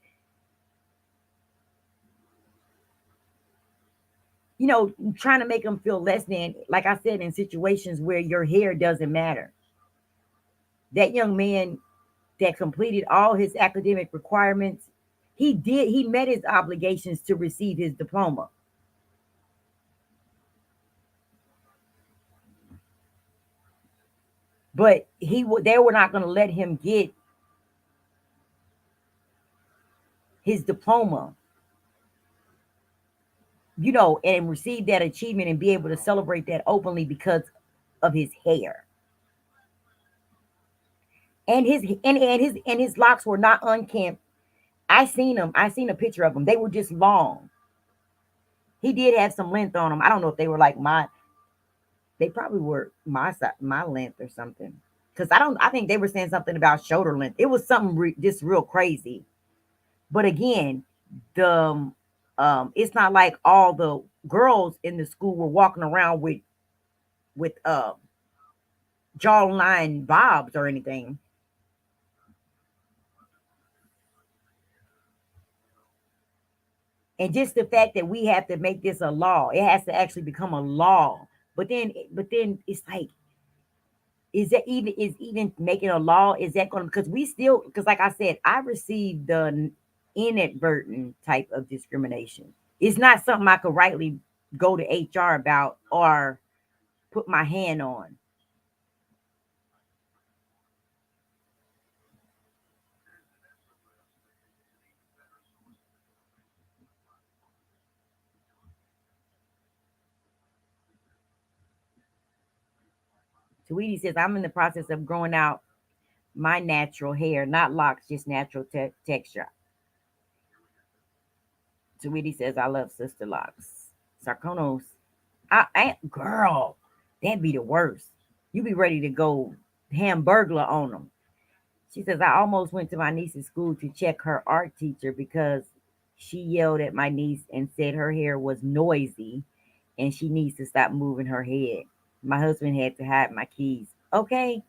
trying to make them feel less than, like I said, in situations where your hair doesn't matter. That young man that completed all his academic requirements, he met his obligations to receive his diploma. But they were not going to let him get his diploma, and receive that achievement and be able to celebrate that openly because of his hair. And his locks were not unkempt. I seen a picture of them. They were just long. He did have some length on them. I don't know if they were like they probably were my length or something. Cuz I think they were saying something about shoulder length. It was something just real crazy. But again, the it's not like all the girls in the school were walking around with jawline bobs or anything. And just the fact that we have to make this a law, it has to actually become a law. But then it's like, is even making a law, is that going to, because we still, because like I said, I received the inadvertent type of discrimination. It's not something I could rightly go to HR about or put my hand on. Sweetie says, I'm in the process of growing out my natural hair, not locks, just natural texture. Sweetie says, I love sister locks. Sarconos, girl, that'd be the worst. You be ready to go hamburglar on them. She says, I almost went to my niece's school to check her art teacher because she yelled at my niece and said her hair was noisy and she needs to stop moving her head. My husband had to hide my keys. Okay,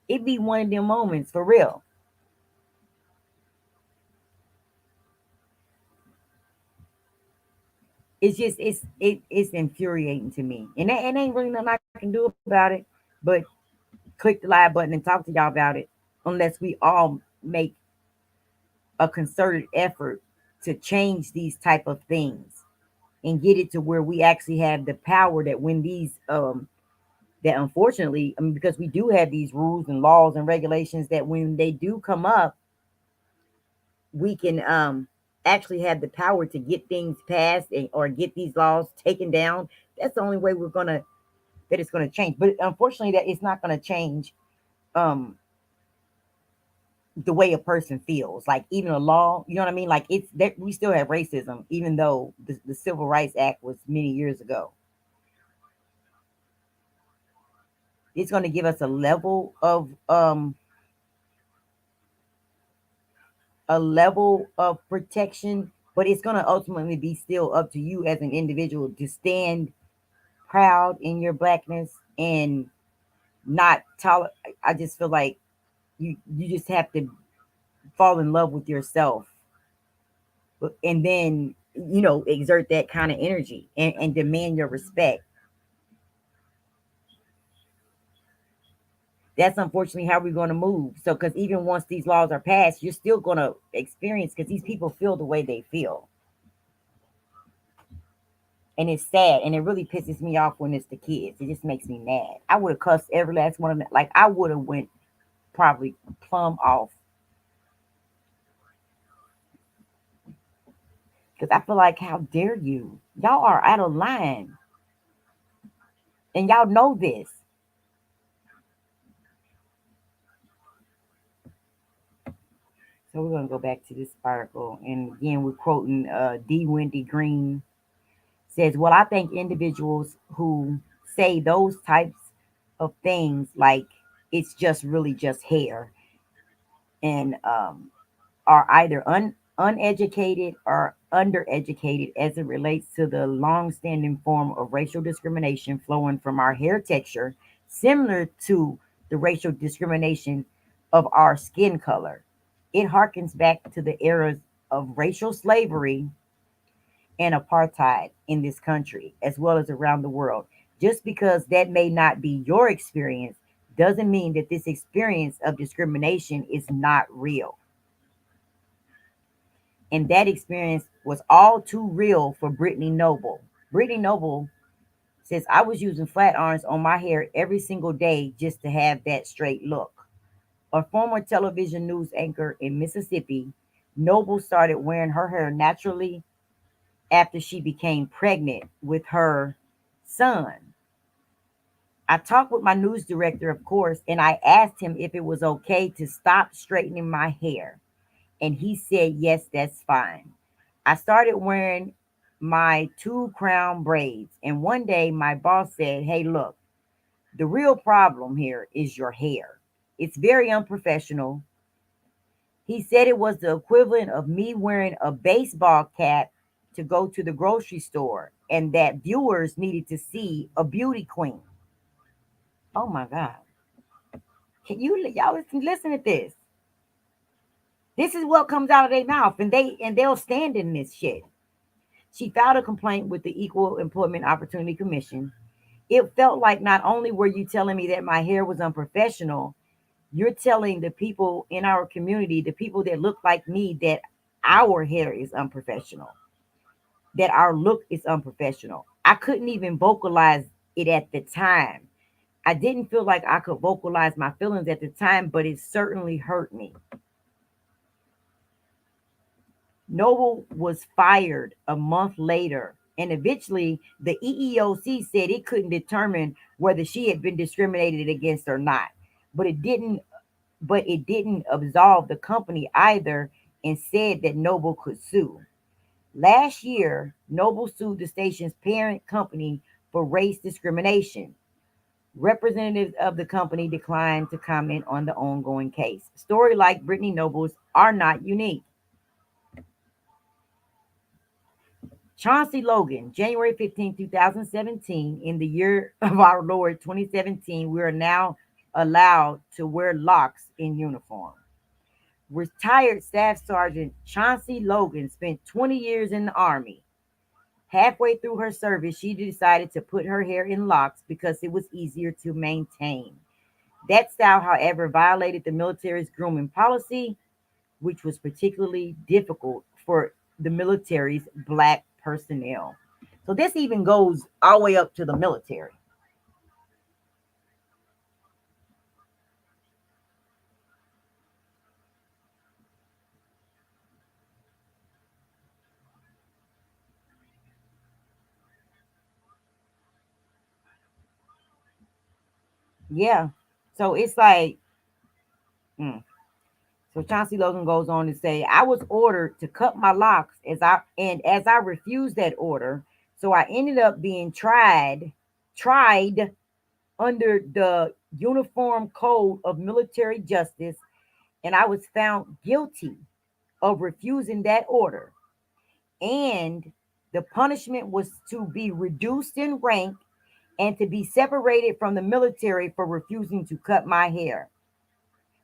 it be one of them moments for real. It's just it's infuriating to me, and it ain't really nothing I can do about it. But click the live button and talk to y'all about it, unless we all make a concerted effort to change these type of things and get it to where we actually have the power that when these that unfortunately, I mean, because we do have these rules and laws and regulations, that when they do come up, we can actually have the power to get things passed, or get these laws taken down. That's the only way that it's gonna change. But unfortunately, that it's not gonna change um the way a person feels. Like even a law, you know what I mean? Like it's that we still have racism, even though the Civil Rights Act was many years ago. It's going to give us a level of protection, but it's going to ultimately be still up to you as an individual to stand proud in your blackness and not tolerate. I just feel like you just have to fall in love with yourself, and then exert that kind of energy and demand your respect. That's unfortunately how we're going to move. So, because even once these laws are passed, you're still going to experience, because these people feel the way they feel. And it's sad. And it really pisses me off when it's the kids. It just makes me mad. I would have cussed every last one of them. Like, I would have went probably plumb off. Because I feel like, how dare you? Y'all are out of line. And y'all know this. So we're going to go back to this article. And again, we're quoting D. Wendy Green says, well, I think individuals who say those types of things, like it's just really just hair, and are either uneducated or undereducated as it relates to the long-standing form of racial discrimination flowing from our hair texture, similar to the racial discrimination of our skin color. It harkens back to the eras of racial slavery and apartheid in this country as well as around the world. Just because that may not be your experience doesn't mean that this experience of discrimination is not real. And that experience was all too real for Brittany Noble. Brittany Noble says, I was using flat irons on my hair every single day just to have that straight look. A former television news anchor in Mississippi, Noble started wearing her hair naturally after she became pregnant with her son. I talked with my news director, of course, and I asked him if it was okay to stop straightening my hair. And he said, yes, that's fine. I started wearing my two crown braids. And one day my boss said, hey, look, the real problem here is your hair. It's very unprofessional. He said it was the equivalent of me wearing a baseball cap to go to the grocery store and that viewers needed to see a beauty queen. Oh my God. Can y'all listen to this? This is what comes out of their mouth, and they'll stand in this shit. She filed a complaint with the Equal Employment Opportunity Commission. It felt like not only were you telling me that my hair was unprofessional, you're telling the people in our community, the people that look like me, that our hair is unprofessional, that our look is unprofessional. I couldn't even vocalize it at the time. I didn't feel like I could vocalize my feelings at the time, but it certainly hurt me. Noble was fired a month later, and eventually the EEOC said it couldn't determine whether she had been discriminated against or not. But it didn't absolve the company either and said that Noble could sue. Last year, Noble sued the station's parent company for race discrimination. Representatives of the company declined to comment on the ongoing case. Stories like Brittany Noble's are not unique. Chauncey Logan, January 15, 2017, in the year of our Lord 2017, we are now allowed to wear locks in uniform. Retired Staff Sergeant Chauncey Logan spent 20 years in the Army. Halfway through her service, she decided to put her hair in locks because it was easier to maintain. That style, however, violated the military's grooming policy, which was particularly difficult for the military's black personnel. So this even goes all the way up to the military. Yeah. So it's like, mm. So Chauncey Logan goes on to say, I was ordered to cut my locks as I refused that order, so I ended up being tried under the Uniform Code of Military Justice, and I was found guilty of refusing that order. And the punishment was to be reduced in rank and to be separated from the military for refusing to cut my hair.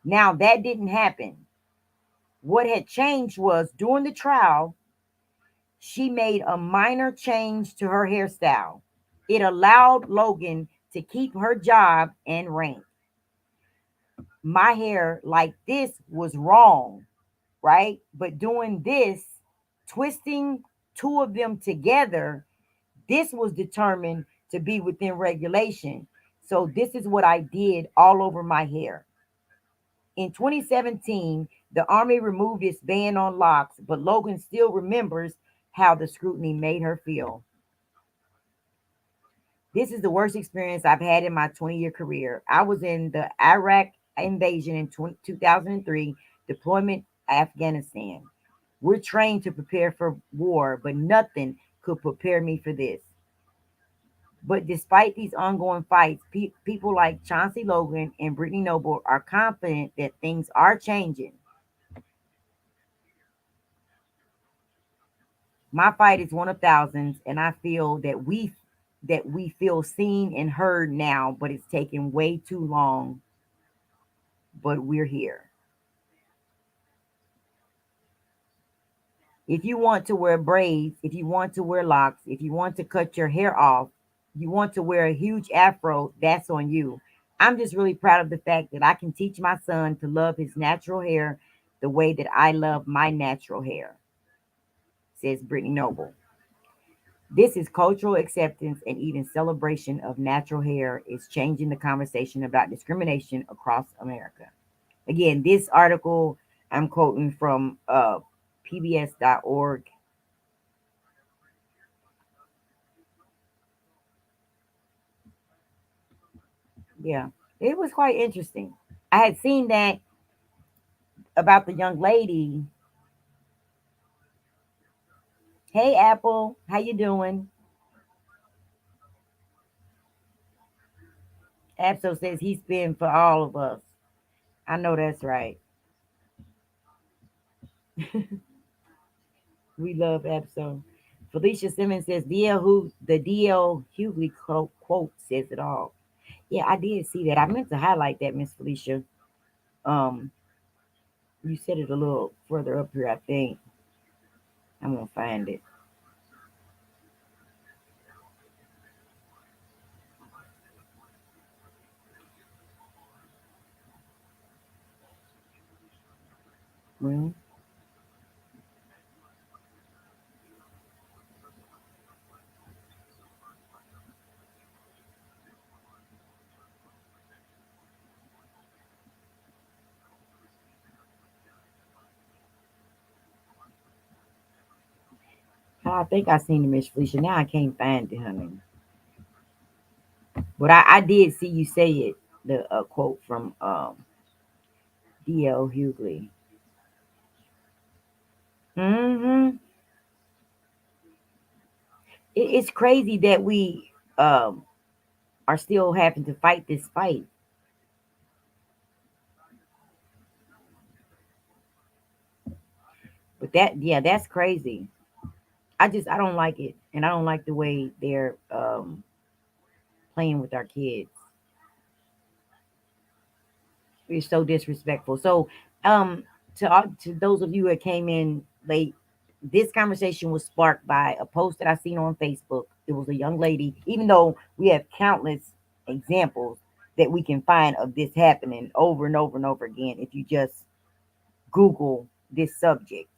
Now, that didn't happen. What had changed was during the trial, she made a minor change to her hairstyle. It allowed Logan to keep her job and rank. My hair like this was wrong, right? But doing this, twisting two of them together, this was determined to be within regulation. So this is what I did all over my hair. In 2017, the Army removed its ban on locks, but Logan still remembers how the scrutiny made her feel. This is the worst experience I've had in my 20-year career. I was in the Iraq invasion in 2003, deployment Afghanistan. We're trained to prepare for war, but nothing could prepare me for this. But despite these ongoing fights, people like Chauncey Logan and Brittany Noble are confident that things are changing. My fight is one of thousands, and I feel that we feel seen and heard now, but it's taken way too long. But we're here. If you want to wear braids, if you want to wear locks, if you want to cut your hair off, you want to wear a huge afro, that's on you. I'm just really proud of the fact that I can teach my son to love his natural hair the way that I love my natural hair, says Brittany Noble. This is cultural acceptance and even celebration of natural hair is changing the conversation about discrimination across America. Again, this article I'm quoting from pbs.org. Yeah, it was quite interesting. I had seen that about the young lady. Hey, Apple, how you doing? Abso says he's been for all of us. I know that's right. We love Abso. Felicia Simmons says the DL Hughley quote says it all. Yeah, I did see that. I meant to highlight that, Miss Felicia. Um, you said it a little further up here, I think. I'm gonna find it. Well, I think I seen it, Miss Felicia. Now I can't find it, honey. But I did see you say it. The quote from D.L. Hughley. Hmm. It's crazy that we are still having to fight this fight. But yeah, that's crazy. I don't like it, and I don't like the way they're playing with our kids. It's so disrespectful. So, to those of you that came in late, this conversation was sparked by a post that I seen on Facebook. It was a young lady. Even though we have countless examples that we can find of this happening over and over and over again, if you just Google this subject,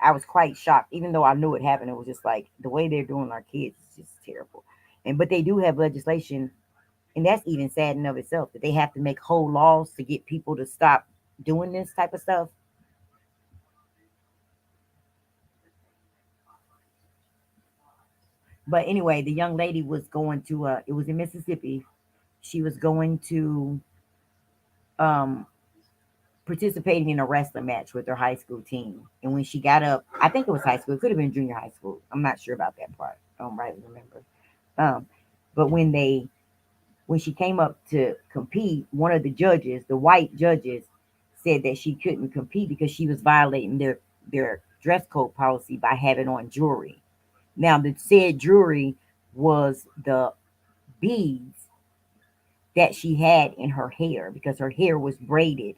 I was quite shocked. Even though I knew it happened, it was just like the way they're doing our kids is just terrible. And but they do have legislation, and that's even sad in of itself that they have to make whole laws to get people to stop doing this type of stuff. But anyway, the young lady was going to it was in Mississippi. She was going to um participating in a wrestling match with her high school team. And when she got up, I think it was high school, it could have been junior high school. I'm not sure about that part. I don't rightly remember. Um, but when she came up to compete, one of the judges, the white judges, said that she couldn't compete because she was violating their dress code policy by having on jewelry. Now, the said jewelry was the beads that she had in her hair because her hair was braided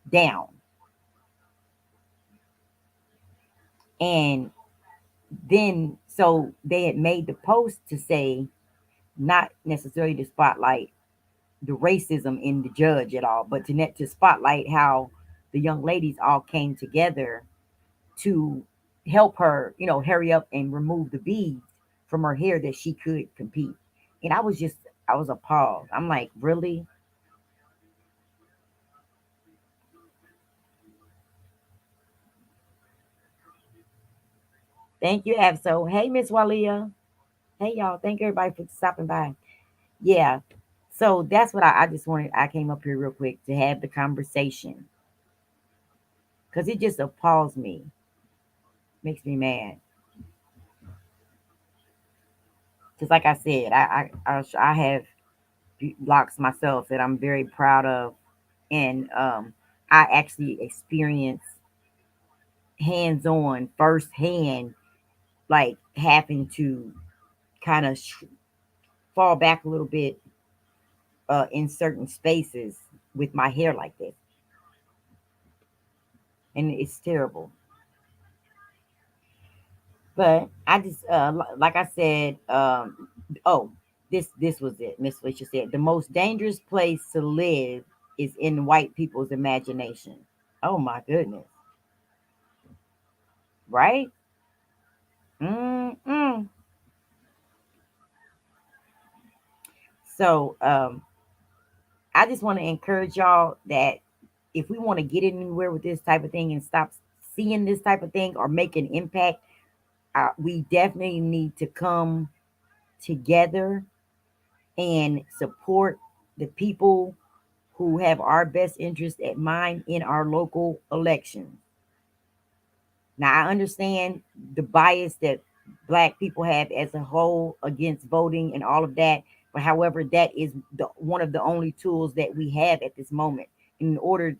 down. And then, so they had made the post to say, not necessarily to spotlight the racism in the judge at all, but to spotlight how the young ladies all came together to help her, hurry up and remove the beads from her hair that she could compete. And I was appalled. I'm like, really? Thank you, Abso. Hey, Miss Walia. Hey, y'all. Thank everybody for stopping by. Yeah. So that's what I just wanted. I came up here real quick to have the conversation. because it just appalls me, makes me mad. Because, like I said, I have locks myself that I'm very proud of, and I actually experience hands on, firsthand, like having to kind of fall back a little bit in certain spaces with my hair like this, and it's terrible. But I just, like I said, oh, this was it. Miss Felicia said the most dangerous place to live is in white people's imagination. Oh my goodness, right? Mm-mm. So I just want to encourage y'all that if we want to get anywhere with this type of thing and stop seeing this type of thing or make an impact, we definitely need to come together and support the people who have our best interest at mind in our local elections. Now, I understand the bias that Black people have as a whole against voting and all of that, but however, that is one of the only tools that we have at this moment in order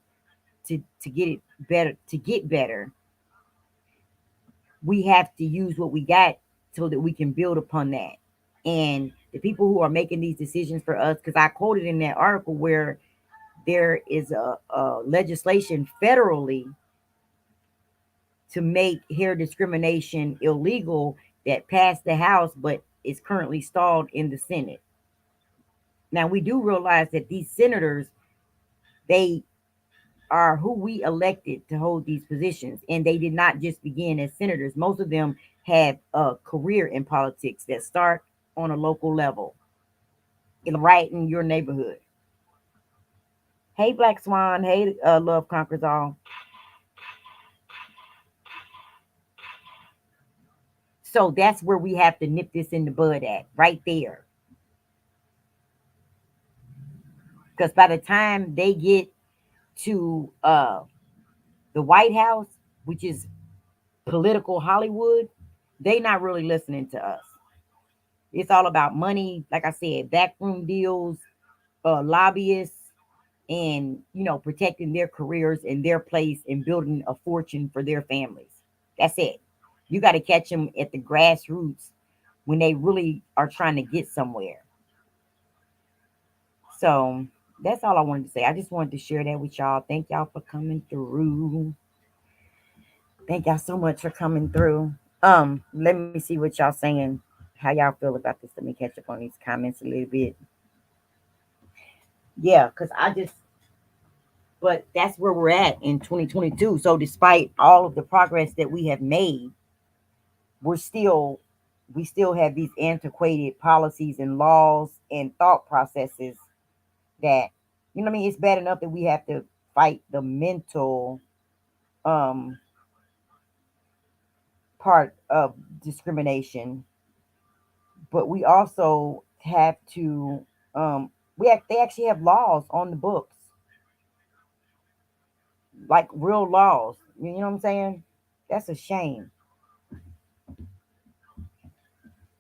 to get it better. To get better, we have to use what we got so that we can build upon that. And the people who are making these decisions for us, because I quoted in that article where there is a legislation federally to make hair discrimination illegal that passed the House but is currently stalled in the Senate. Now we do realize that these senators, they are who we elected to hold these positions, and they did not just begin as senators. Most of them have a career in politics that start on a local level, right in your neighborhood. Hey, Black Swan. Hey, Love Conquers All. So that's where we have to nip this in the bud at, right there. Because by the time they get to the White House, which is political Hollywood, they not really listening to us. It's all about money, like I said, backroom deals, lobbyists, and protecting their careers and their place and building a fortune for their families. That's it. You got to catch them at the grassroots when they really are trying to get somewhere. So that's all I wanted to say. I just wanted to share that with y'all. Thank y'all for coming through. Thank y'all so much for coming through. Let me see what y'all saying. How y'all feel about this? Let me catch up on these comments a little bit. Yeah, because but that's where we're at in 2022. So despite all of the progress that we have made, we're still we still have these antiquated policies and laws and thought processes that I mean, it's bad enough that we have to fight the mental um part of discrimination, but we also have to they actually have laws on the books, like real laws. You know what I'm saying? That's a shame.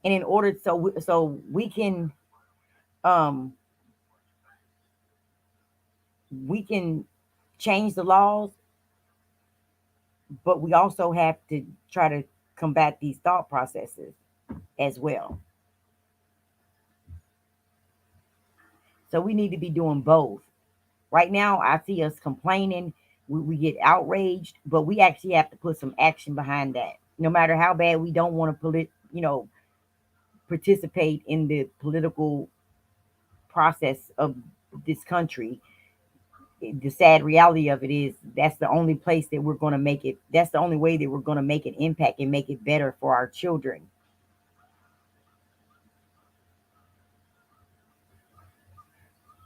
And in order so um we can change the laws, but we also have to try to combat these thought processes as well. So we need to be doing both. Right now, I see us complaining, we get outraged, but we actually have to put some action behind that. No matter how bad we don't want to participate in the political process of this country, the sad reality of it is that's the only place that we're going to make it. That's the only way that we're going to make an impact and make it better for our children.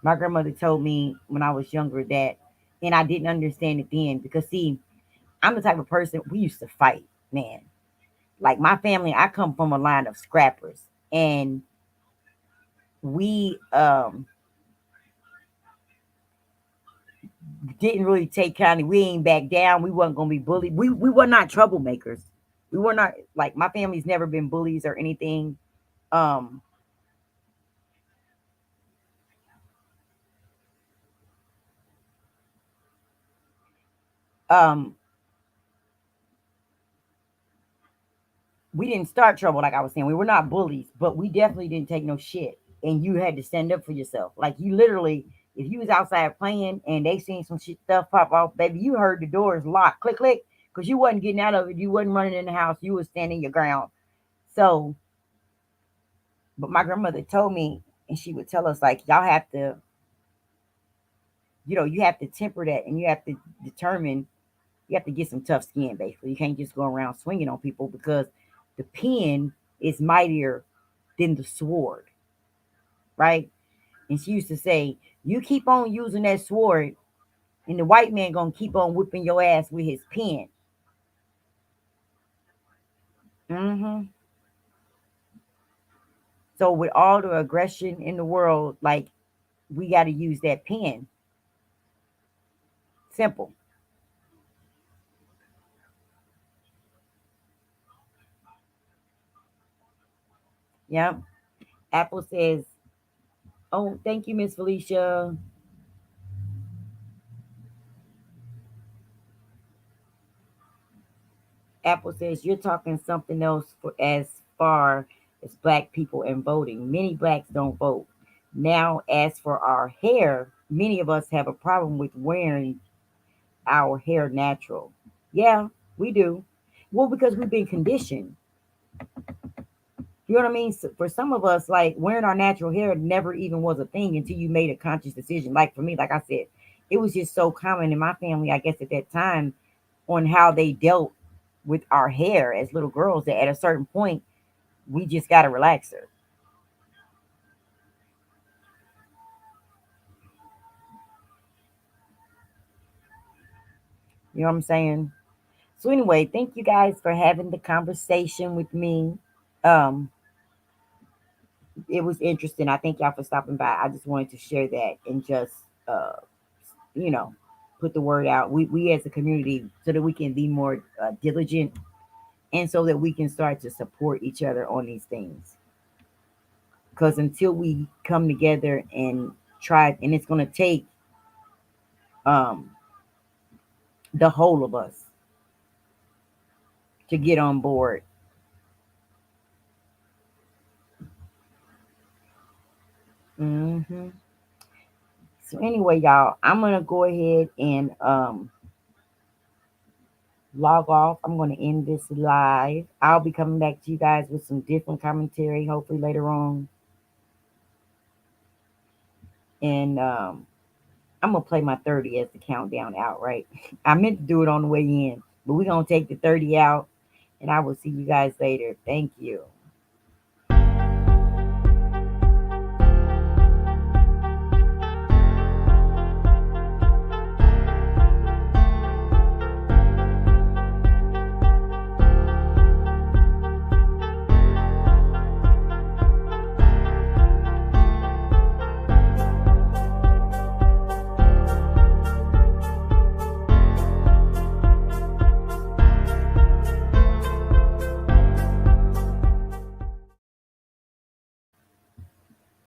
My grandmother told me when I was younger that, and I didn't understand it then because, see, I'm the type of person we used to fight, man. Like my family, I come from a line of scrappers, and we didn't really take kindly. We ain't back down. We wasn't gonna be bullied. We were not troublemakers. We were not like my family's never been bullies or anything. Um um we didn't start trouble like I was saying. We were not bullies, but we definitely didn't take no shit. And you had to stand up for yourself. Like you literally, if you was outside playing and they seen some shit stuff pop off, baby, you heard the doors lock, click click, because you wasn't getting out of it. You wasn't running in the house. You was standing your ground. So, but my grandmother told me, and she would tell us like, y'all have to, you have to temper that, and you have to determine. You have to get some tough skin, basically. You can't just go around swinging on people because the pen is mightier than the sword, right? And she used to say, "You keep on using that sword, and the white man gonna keep on whipping your ass with his pen." hmm So with all the aggression in the world, like we got to use that pen. Simple. Yep. Apple says, "Oh, thank you, Miss Felicia." Apple says you're talking something else for as far as black people and voting. Many blacks don't vote. Now, as for our hair, many of us have a problem with wearing our hair natural. Yeah, we do. Well, because we've been conditioned. You know what I mean? So for some of us, like wearing our natural hair never even was a thing until you made a conscious decision. Like for me, like I said, it was just so common in my family, I guess, at that time on how they dealt with our hair as little girls that at a certain point we just got to relax her. You know what I'm saying? So anyway, thank you guys for having the conversation with me. Um, it was interesting. I thank y'all for stopping by. I just wanted to share that and just you know put the word out. We as a community so that we can be more diligent and so that we can start to support each other on these things. Because until we come together and try, and it's going to take um, the whole of us to get on board. hmm So anyway, y'all, I'm gonna go ahead and log off. I'm gonna end this live. I'll be coming back to you guys with some different commentary, hopefully later on. And I'm gonna play my 30 as the countdown out. Right? I meant to do it on the way in, but we're gonna take the 30 out, and I will see you guys later. Thank you.